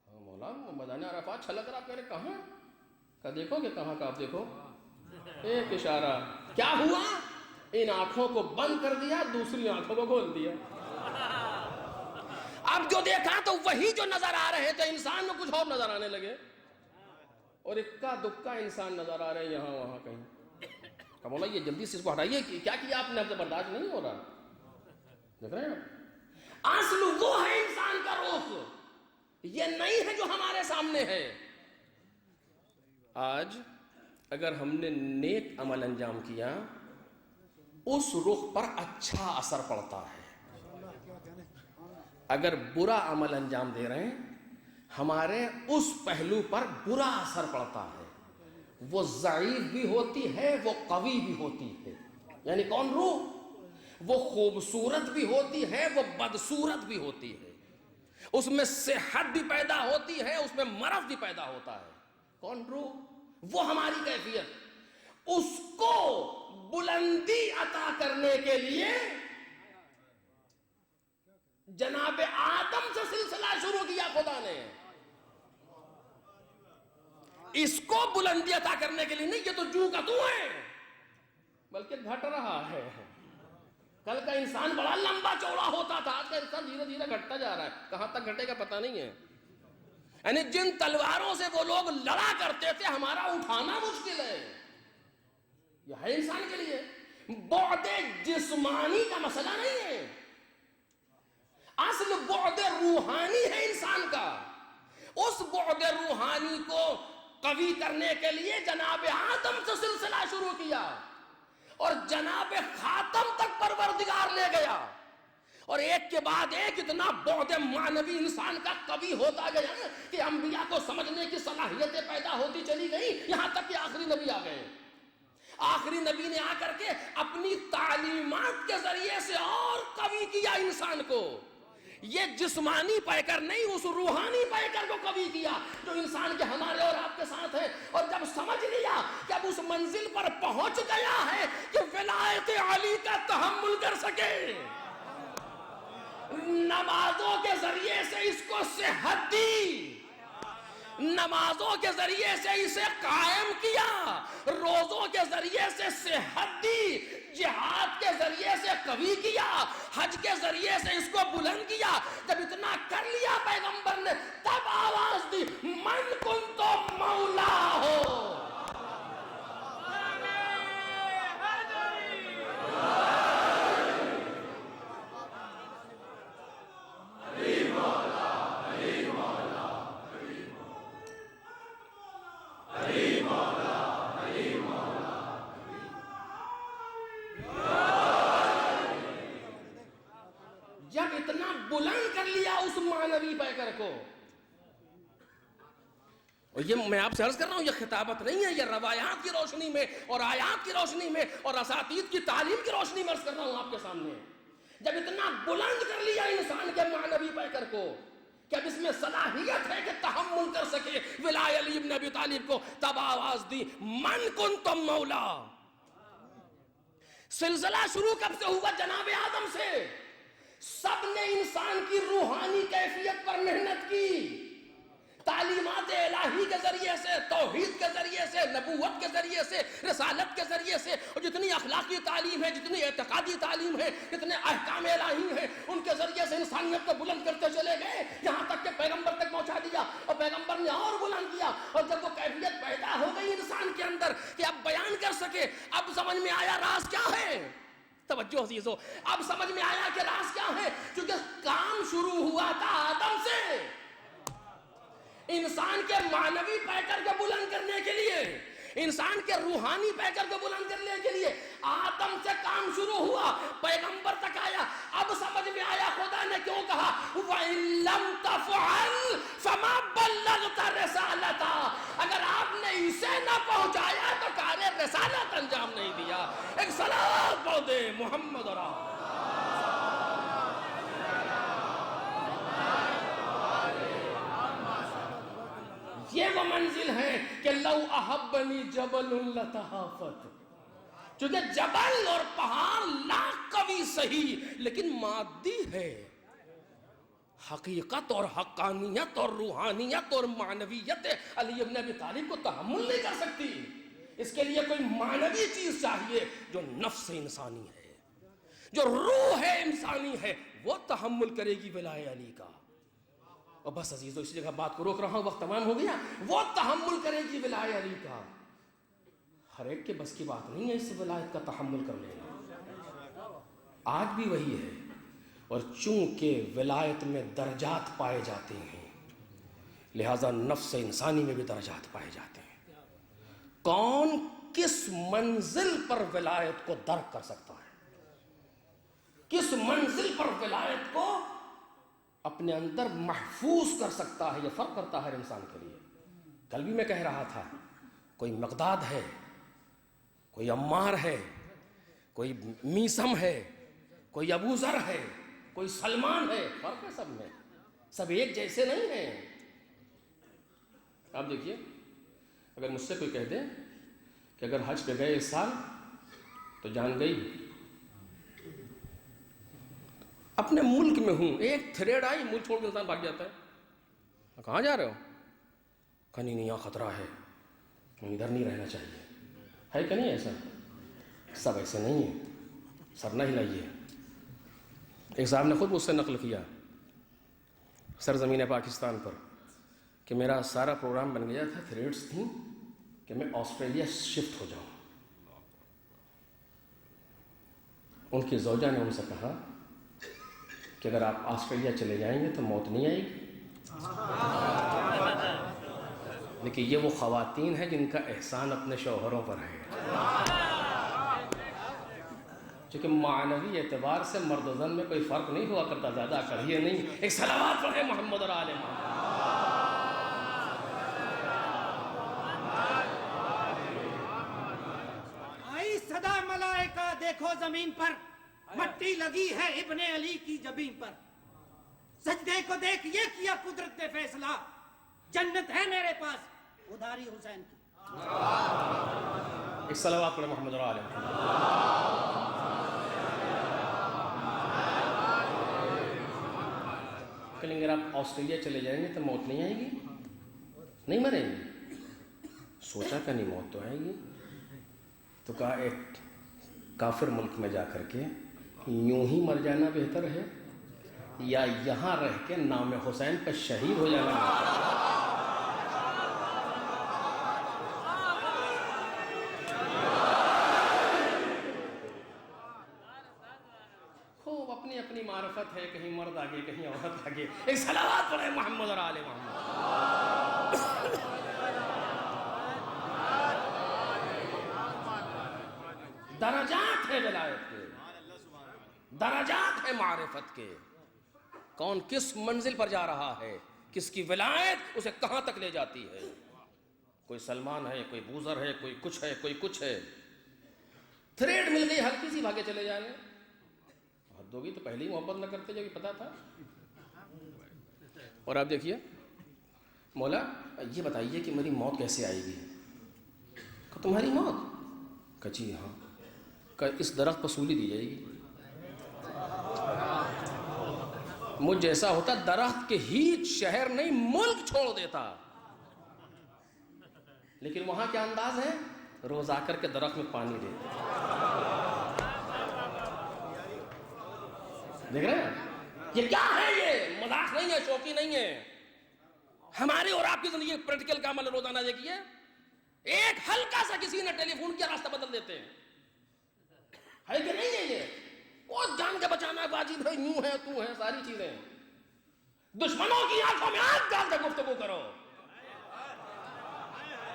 [SPEAKER 1] مولانا میدان عرفات چھلک رہا، کہہ رہے کہاں کا؟ دیکھو کہ کہاں کا، آپ دیکھو، ایک اشارہ، کیا ہوا؟ ان آنکھوں کو بند کر دیا، دوسری آنکھوں کو کھول دیا۔ اب جو دیکھا تو وہی جو نظر آ رہے تھے، انسان میں کچھ اور نظر آنے لگے، اور اکا دکا انسان نظر آ رہے ہیں یہاں وہاں کہیں۔ کہ مولا یہ جلدی سے اس کو ہٹائیے، کیا کیا آپ نے؟ اب سے برداشت نہیں ہو رہا۔ دیکھ رہے ہیں اصل وہ ہے انسان کا رخ، یہ نہیں ہے جو ہمارے سامنے ہے۔ آج اگر ہم نے نیک عمل انجام کیا اس رخ پر اچھا اثر پڑتا ہے، اگر برا عمل انجام دے رہے ہیں ہمارے اس پہلو پر برا اثر پڑتا ہے، وہ ضعیف بھی ہوتی ہے وہ قوی بھی ہوتی ہے۔ یعنی کون روح؟ وہ خوبصورت بھی ہوتی ہے وہ بدصورت بھی ہوتی ہے، اس میں صحت بھی پیدا ہوتی ہے اس میں مرض بھی پیدا ہوتا ہے۔ کون روح؟ وہ ہماری کیفیت، اس کو بلندی عطا کرنے کے لیے جناب آدم سے سلسلہ شروع کیا خدا نے۔ اس کو بلندی عطا کرنے کے لیے نہیں، یہ تو جو کا تو ہے، بلکہ گھٹ رہا ہے۔ کل کا انسان بڑا لمبا چوڑا ہوتا تھا، آج کا انسان دھیرے دھیرے گھٹتا جا رہا ہے، کہاں تک گھٹے گا پتہ نہیں ہے۔ یعنی جن تلواروں سے وہ لوگ لڑا کرتے تھے ہمارا اٹھانا مشکل ہے، یہ ہے انسان کے لیے۔ بعد جسمانی کا مسئلہ نہیں ہے، اصل بعد روحانی ہے انسان کا۔ اس بعد روحانی کو قوی کرنے کے لیے جناب آدم سے سلسلہ شروع کیا اور جناب خاتم تک پروردگار لے گیا، اور ایک کے بعد ایک اتنا بعد معنوی انسان کا قوی ہوتا گیا کہ انبیاء کو سمجھنے کی صلاحیتیں پیدا ہوتی چلی گئی، یہاں تک کہ آخری نبی آ گئے۔ آخری نبی نے آ کر کے اپنی تعلیمات کے ذریعے سے اور قوی کیا انسان کو، یہ جسمانی پیکر نہیں اس روحانی پیکر کو قوی کیا جو انسان کے ہمارے اور آپ کے ساتھ ہے۔ اور جب سمجھ لیا کہ اب اس منزل پر پہنچ گیا ہے کہ ولایت علی کا تحمل کر سکے، نمازوں کے ذریعے سے اس کو صحت دی، نمازوں کے ذریعے سے اسے قائم کیا، روزوں کے ذریعے سے صحت دی، جہاد کے ذریعے سے قوی کیا، حج کے ذریعے سے اس کو بلند کیا۔ جب اتنا کر لیا پیغمبر نے تب آواز دی من کنت مولا ہو۔ جب اتنا بلند کر لیا اس معنوی پیکر کو، اور یہ میں آپ سے عرض کر رہا ہوں یہ خطابت نہیں ہے، یہ روایات کی روشنی میں اور آیات کی روشنی میں اور اساتید کی تعلیم کی روشنی میں عرض کر رہا ہوں آپ کے سامنے۔ جب اتنا بلند کر لیا انسان کے معنوی پیکر کو کہ اب اس میں صلاحیت ہے کہ تحمل کر سکے ولایت علی ابن ابی طالب کو، تب آواز دی من کنتم مولا۔ سلسلہ شروع کب سے ہوا؟ جناب آدم سے۔ سب نے انسان کی روحانی کیفیت پر محنت کی، تعلیمات الہی کے ذریعے سے، توحید کے ذریعے سے، نبوت کے ذریعے سے، رسالت کے ذریعے سے، اور جتنی اخلاقی تعلیم ہے، جتنی اعتقادی تعلیم ہے، جتنے احکام الہی ہیں، ان کے ذریعے سے انسانیت کو بلند کرتے چلے گئے، یہاں تک کہ پیغمبر تک پہنچا دیا، اور پیغمبر نے اور بلند کیا۔ اور جب وہ کیفیت پیدا ہو گئی انسان کے اندر کہ اب بیان کر سکے، اب سمجھ میں آیا راز کیا ہے۔ توجہ عزیزو، اب سمجھ میں آیا کہ راز کیا ہے، کیونکہ کام شروع ہوا تھا آدم سے۔ انسان کے معنوی پیکر کو بلند کرنے کے لیے، انسان کے روحانی پیکر کو بلند کرنے کے لیے آدم سے کام شروع ہوا، پیغمبر تک آیا۔ اب سمجھ میں آیا خدا نے کیوں کہا وَإِن لَمْ تَفْعَلْ فَمَا بَلَّغْتَ رِسَالَتَهُ، اگر آپ نے اسے نہ پہنچایا تو کار رسالت انجام نہیں دیا۔ ایک صلوات پڑھ دے محمد اور یہ وہ منزل ہے کہ لو احبنی جبل لتہافت، چونکہ جبل اور پہاڑ لاکھ قوی صحیح لیکن مادی ہے، حقیقت اور حقانیت اور روحانیت اور معنویت علی ابن ابی طالب کو تحمل نہیں کر سکتی۔ اس کے لیے کوئی معنوی چیز چاہیے جو نفس انسانی ہے، جو روح ہے انسانی ہے، وہ تحمل کرے گی ولایت علی کا۔ اور بس عزیزو اس جگہ بات کو روک رہا ہوں، وقت تمام ہو گیا۔ وہ تحمل کرے گی ولایت علی کا، ہر ایک کے بس کی بات نہیں ہے اس ولایت کا تحمل کر لینا۔ آج بھی وہی ہے، اور چونکہ ولایت میں درجات پائے جاتے ہیں لہذا نفس انسانی میں بھی درجات پائے جاتے ہیں. کون کس منزل پر ولایت کو درک کر سکتا ہے, کس منزل پر ولایت کو اپنے اندر محفوظ کر سکتا ہے, یہ فرق کرتا ہے ہر انسان کے لیے. کل بھی میں کہہ رہا تھا, کوئی مقداد ہے, کوئی عمار ہے, کوئی میسم ہے, کوئی ابو ذر ہے, کوئی سلمان ہے, فرق ہے سب میں, سب ایک جیسے نہیں ہیں. آپ دیکھیے, اگر مجھ سے کوئی کہہ دے کہ اگر حج پہ گئے اس سال تو جان گئی, اپنے ملک میں ہوں, ایک تھریڈ آئی ملک چھوڑ کے انسان بھاگ جاتا ہے. کہاں جا رہے ہو؟ کہا نہیں یہاں خطرہ ہے, ادھر نہیں رہنا چاہیے. ہے کہ نہیں ایسا؟ سب ایسے نہیں ہیں, سر نہ ہلائیے. ایک صاحب نے خود مجھ سے نقل کیا سرزمین پاکستان پر کہ میرا سارا پروگرام بن گیا تھا, تھریڈس تھیں کہ میں آسٹریلیا شفٹ ہو جاؤں. ان کی زوجہ نے ان سے کہا کہ اگر آپ آسٹریلیا چلے جائیں گے تو موت نہیں آئے گی, لیکن یہ وہ خواتین ہیں جن کا احسان اپنے شوہروں پر ہے. چونکہ معنوی اعتبار سے مرد و زن میں کوئی فرق نہیں ہوا کرتا, زیادہ کریے نہیں. ایک صلوات پڑھے محمد اور آل محمد.
[SPEAKER 3] آئی صدا ملائکہ دیکھو زمین پر, مٹی لگی ہے ابن علی کی جبین پر. سجدے کو دیکھ یہ کیا قدرت نے فیصلہ, جنت ہے میرے پاس ادھاری حسین کی.
[SPEAKER 1] ایک صلوات پڑھے محمد اور آل محمد. کہیں اگر آپ آسٹریلیا چلے جائیں گے تو موت نہیں آئے گی, نہیں مریں گے. سوچا کہ نہیں موت تو آئے گی, تو کہا ایک کافر ملک میں جا کر کے یوں ہی مر جانا بہتر ہے یا یہاں رہ کے نام حسین پہ شہید ہو جانا بہتر ہے. خوب اپنی اپنی معرفت ہے, کہیں مرد آگے کہیں عورت آگے. ایک صلوات پڑھے محمد اور آل محمد. درجات ہے ولایت کے, درجات ہے معرفت کے. کون کس منزل پر جا رہا ہے, کس کی ولایت اسے کہاں تک لے جاتی ہے. کوئی سلمان ہے, کوئی بوزر ہے, کوئی کچھ ہے, کوئی کچھ ہے. تھریڈ مل گئی ہلکی سی بھاگے چلے جانے. حد ہوگی تو پہلے ہی محبت نہ کرتے جب پتا تھا. اور آپ دیکھیے, مولا یہ بتائیے کہ میری موت کیسے آئے گی. کہ تمہاری موت؟ کہ جی ہاں. کہ اس درخت پر سولی دی جائے گی. مجھ جیسا ہوتا درخت کے ہیچ شہر نہیں ملک چھوڑ دیتا, لیکن وہاں کیا انداز ہے, روز آ کر کے درخت میں پانی دیتے. دیکھ رہے ہیں یہ کیا ہے, یہ مذاق نہیں ہے, شوقی نہیں ہے. ہماری اور آپ کی زندگی پریکٹیکل کا عمل روزانہ دیکھیے, ایک ہلکا سا کسی نے ٹیلی فون کیا راستہ بدل دیتے ہیں. ہے کہ نہیں ہے, یہ بہت جان کے بچانا واجب ہے, یوں ہے تو ہے, ساری چیزیں. دشمنوں کی آنکھوں میں آنکھ ڈال کے گفتگو کرو.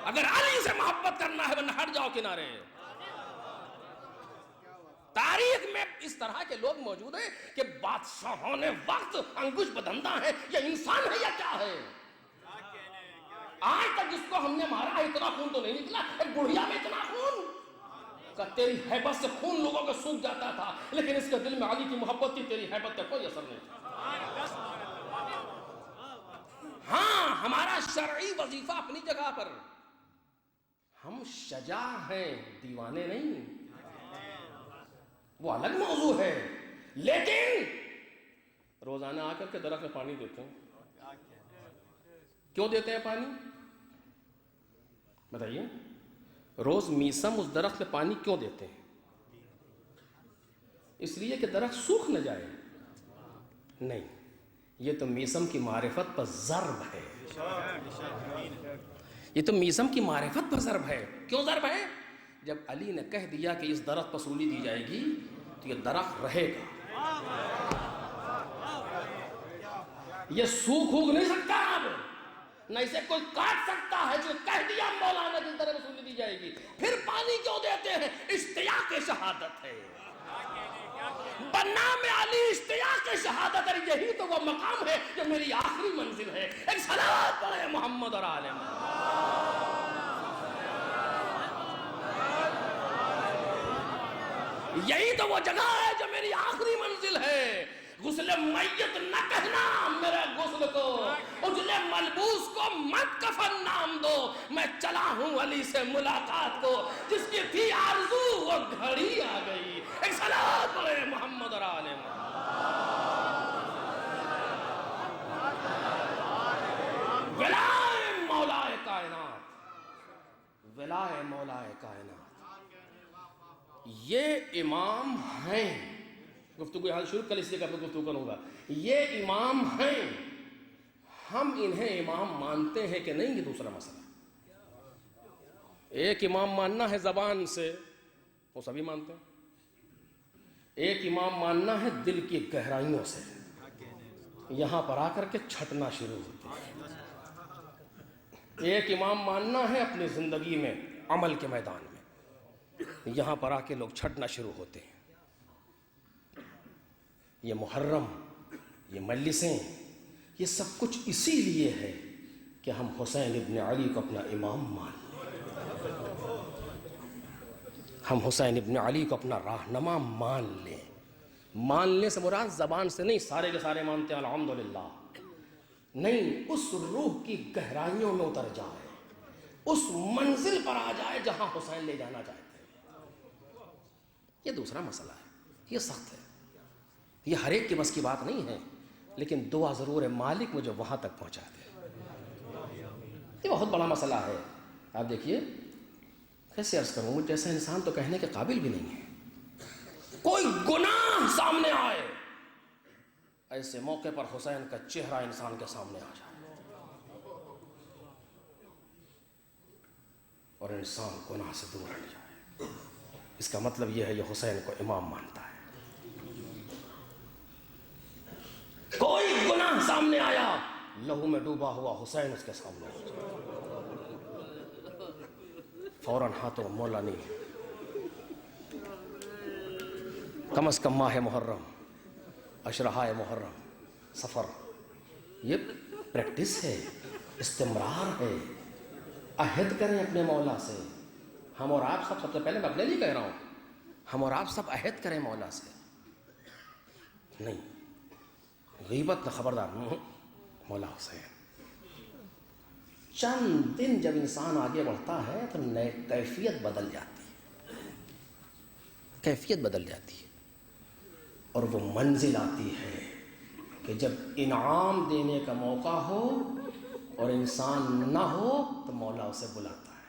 [SPEAKER 1] اگر علی سے محبت کرنا ہے ورنہ ہٹ جاؤ کنارے. تاریخ میں اس طرح کے لوگ موجود ہیں کہ بادشاہوں نے وقت انگوش بدندہ ہے, یا انسان ہے یا کیا ہے. آج تک جس کو ہم نے مارا اتنا خون تو نہیں نکلا, ایک بڑھیا میں اتنا خون کہ تیری حیبت سے خون لوگوں کو سوکھ جاتا تھا, لیکن اس کے دل میں علی کی محبت تھی, تیری حیبت کا کوئی اثر نہیں تھا. ہاں ہمارا شرعی وظیفہ اپنی جگہ پر, ہم شجاع ہیں, دیوانے نہیں, وہ الگ موضوع ہے. لیکن روزانہ آ کر کے درخت میں پانی دیتے ہیں. کیوں دیتے ہیں پانی بتائیے؟ روز میسم اس درخت میں پانی کیوں دیتے ہیں؟ اس لیے کہ درخت سوکھ نہ جائے. نہیں, یہ تو میسم کی معرفت پر ضرب ہے. یہ تو میسم کی معرفت پر ضرب ہے. کیوں ضرب ہے؟ جب علی نے کہہ دیا کہ اس درخت پر سولی دی جائے گی تو یہ درخت رہے گا. یہ سوکھ ہوگ نہیں سکتا اب، نہ اسے کوئی کاٹ سکتا ہے، جو کہہ دیا مولانا کی طرف وصولی دی جائے گی۔ پھر پانی کیوں دیتے ہیں؟ اشتیاق شہادت ہے، بنام علی اشتیاق شہادت ہے۔ یہی تو وہ مقام ہے جو میری آخری منزل ہے۔ ایک صلوات پڑھے محمد اور آل محمد۔ یہی تو وہ جگہ ہے جو میری آخری منزل ہے۔ غسل میت نہ کہنا میرے غسل کو، اجلے ملبوس کو مت کفن نام دو، میں چلا ہوں علی سے ملاقات کو، جس کی تھی آرزو وہ گھڑی آ گئی۔ ایک صلوات پڑھے محمد اور آل محمد۔ ولائے مولا کائنات، ولائے مولا کائنات، یہ امام ہیں۔ گفتگو حال شروع کل اس لیے گفتگو کروں گا، یہ امام ہیں، ہم انہیں امام مانتے ہیں کہ نہیں، یہ دوسرا مسئلہ۔ ایک امام ماننا ہے زبان سے، وہ سبھی مانتے ہیں، ایک امام ماننا ہے دل کی گہرائیوں سے، یہاں پر آ کر کے چھٹنا شروع ہوتی ہے۔ ایک امام ماننا ہے اپنی زندگی میں عمل کے میدان میں، یہاں پر آ کے لوگ چھٹنا شروع ہوتے ہیں۔ یہ محرم، یہ مجلسیں، یہ سب کچھ اسی لیے ہے کہ ہم حسین ابن علی کو اپنا امام مان لیں، ہم حسین ابن علی کو اپنا راہنما مان لیں۔ ماننے سے مراد زبان سے نہیں، سارے کے سارے مانتے ہیں الحمدللہ، نہیں، اس روح کی گہرائیوں میں اتر جائے، اس منزل پر آ جائے جہاں حسین لے جانا چاہتے ہیں۔ یہ دوسرا مسئلہ ہے، یہ سخت ہے، یہ ہر ایک کے بس کی بات نہیں ہے، لیکن دعا ضرور ہے مالک مجھے وہاں تک پہنچا دے۔ یہ بہت بڑا مسئلہ ہے۔ آپ دیکھیے کیسے عرض کروں، مجھ جیسا انسان تو کہنے کے قابل بھی نہیں ہے۔ کوئی گناہ سامنے آئے، ایسے موقع پر حسین کا چہرہ انسان کے سامنے آ جائے اور انسان گناہ سے دور ہٹ جائے، اس کا مطلب یہ ہے یہ حسین کو امام مانتا ہے۔ کوئی گناہ سامنے آیا، لہو میں ڈوبا ہوا حسین اس کے سامنے آ جائے، فوراً ہاتھوں مولا نہیں، کم از کم ماہ محرم، اشرہائے محرم، سفر، یہ پریکٹس ہے، استمرار ہے۔ عہد کریں اپنے مولا سے، ہم اور آپ سب سے پہلے میں اپنے لیے کہہ رہا ہوں، ہم اور آپ سب عہد کریں مولا سے، نہیں غیبت نہ، خبردار مولا حسین۔ چند دن جب انسان آگے بڑھتا ہے تو نئے کیفیت بدل جاتی ہے، کیفیت بدل جاتی ہے، اور وہ منزل آتی ہے کہ جب انعام دینے کا موقع ہو اور انسان نہ ہو تو مولا اسے بلاتا ہے۔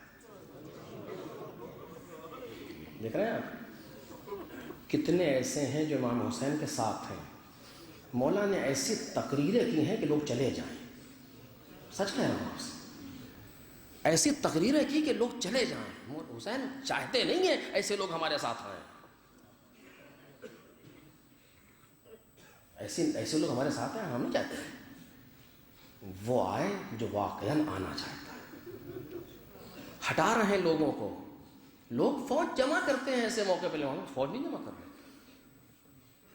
[SPEAKER 1] دیکھ رہے ہیں آپ کتنے ایسے ہیں جو امام حسین کے ساتھ ہیں، مولا نے ایسی تقریریں کی ہیں کہ لوگ چلے جائیں، سچ کہہ رہا ہوں آپ سے، ایسی تقریریں کی کہ لوگ چلے جائیں۔ حسین چاہتے نہیں ہیں ایسے لوگ ہمارے ساتھ آئیں، ایسے لوگ ہمارے ساتھ ہیں، ہم نہیں چاہتے، وہ آئے جو واقعاً آنا چاہتا ہے۔ ہٹا رہے ہیں لوگوں کو، لوگ فوج جمع کرتے ہیں ایسے موقع پہ، ہم فوج نہیں جمع کر رہے،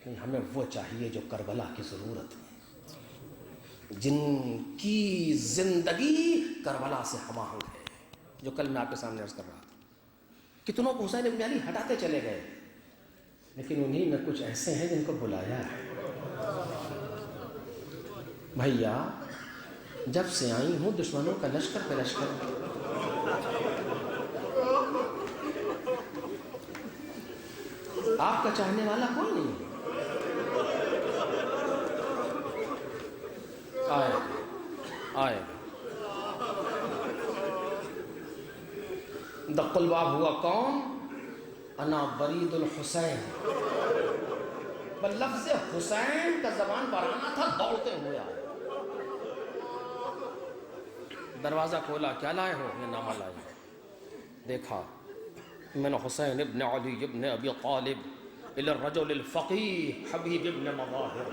[SPEAKER 1] نہیں، ہمیں وہ چاہیے جو کربلا کی ضرورت ہے، جن کی زندگی کربلا سے ہماہنگ ہے، جو کل میں آپ کے سامنے عرض کر رہا تھا۔ کتنوں کو حسین ابن علی ہٹاتے چلے گئے، لیکن انہی میں کچھ ایسے ہیں جن کو بلایا ہے۔ بھیا جب سے آئی ہوں دشمنوں کا لشکر پہ لشکر، آپ کا چاہنے والا کوئی نہیں ہے، آئے دق الباب ہوا کون؟ انا برید الحسین، بل لفظ حسین کا زبان پر آنا تھا، دوڑتے ہوئے آئے، دروازہ کھولا، کیا لائے ہو؟ یہ نامہ لائے ہو۔ دیکھا من حسین ابن علی ابن ابی طالب الى الرجل الفقیہ حبیب ابن مظاہر،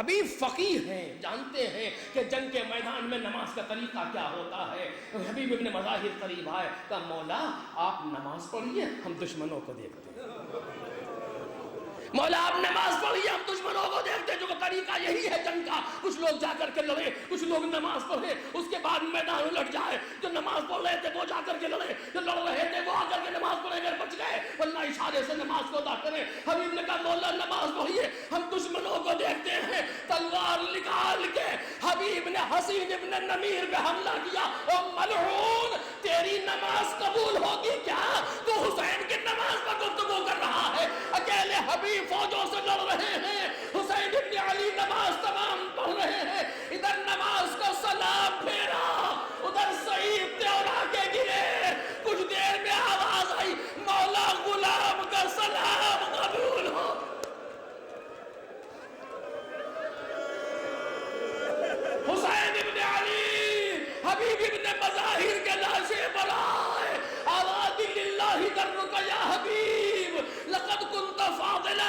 [SPEAKER 1] حبیب فقیہ ہیں، جانتے ہیں کہ جنگ کے میدان میں نماز کا طریقہ کیا ہوتا ہے. حبیب ابن مظاہر قریب آئے، کہا مولا آپ نماز پڑھیے، ہم دشمنوں کو دیکھتے ہیں. مولا آپ نماز پڑھیے، ہم دشمنوں کو دیکھتے ہیں. جو طریقہ یہی ہے جنگ کا، کچھ لوگ جا کر کے لڑے، کچھ لوگ نماز پڑھے، اس کے بعد میدان الٹ جائے. جو نماز پڑھ رہے تھے وہ جا کر کے لڑے، جو لڑ رہے تھے وہ آ کر کے نماز پڑھے کر بچ گئے، ورنہ اشارے سے نماز کو ادا کریں. حبیب نے کہا مولا نماز پڑھیے، ہم دشمنوں کو دیکھتے ہیں. تلوار نکال کے حبیب نے حسین ابن نمیر پہ حملہ کیا. او ملعون، تیری نماز قبول ہوگی کیا؟ تو حسین کی نماز پر گفتگو کر رہا ہے. اکیلے حبیب فوجوں سے لڑ رہے ہیں، حسین ابن علی نماز تمام پڑھ رہے ہیں. ادھر نماز کو سلام پھیرا، ادھر سعید تیورا کے گرے. کچھ دیر میں آواز آئی، مولا غلام کا سلام قبول ہو. حسین ابن علی حبیب ابن مظاہر کے لاشے پر آئے. آواز للہ درک یا حبیب لقد كنت فاضلا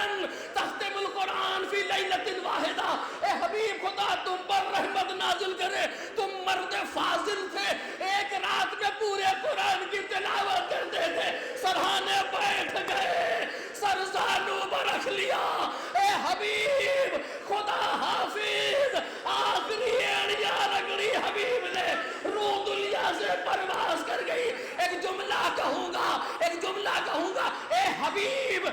[SPEAKER 1] تختم القرآن فی لیلۃ واحدہ. اے حبیب خدا تم پر رحمت نازل کرے، تم مرد فاضل تھے، ایک رات میں پورے قرآن کی تلاوت کرتے تھے. سرہانے بیٹھ گئے، سر زانو پر رکھ لیا. اے حبیب خدا حافظ. آخری ایڑیاں رگڑی حبیب نے، روح دنیا سے پرواز کر گئی. ایک جملہ کہوں گا، ایک جملہ کہوں گا. اے حبیب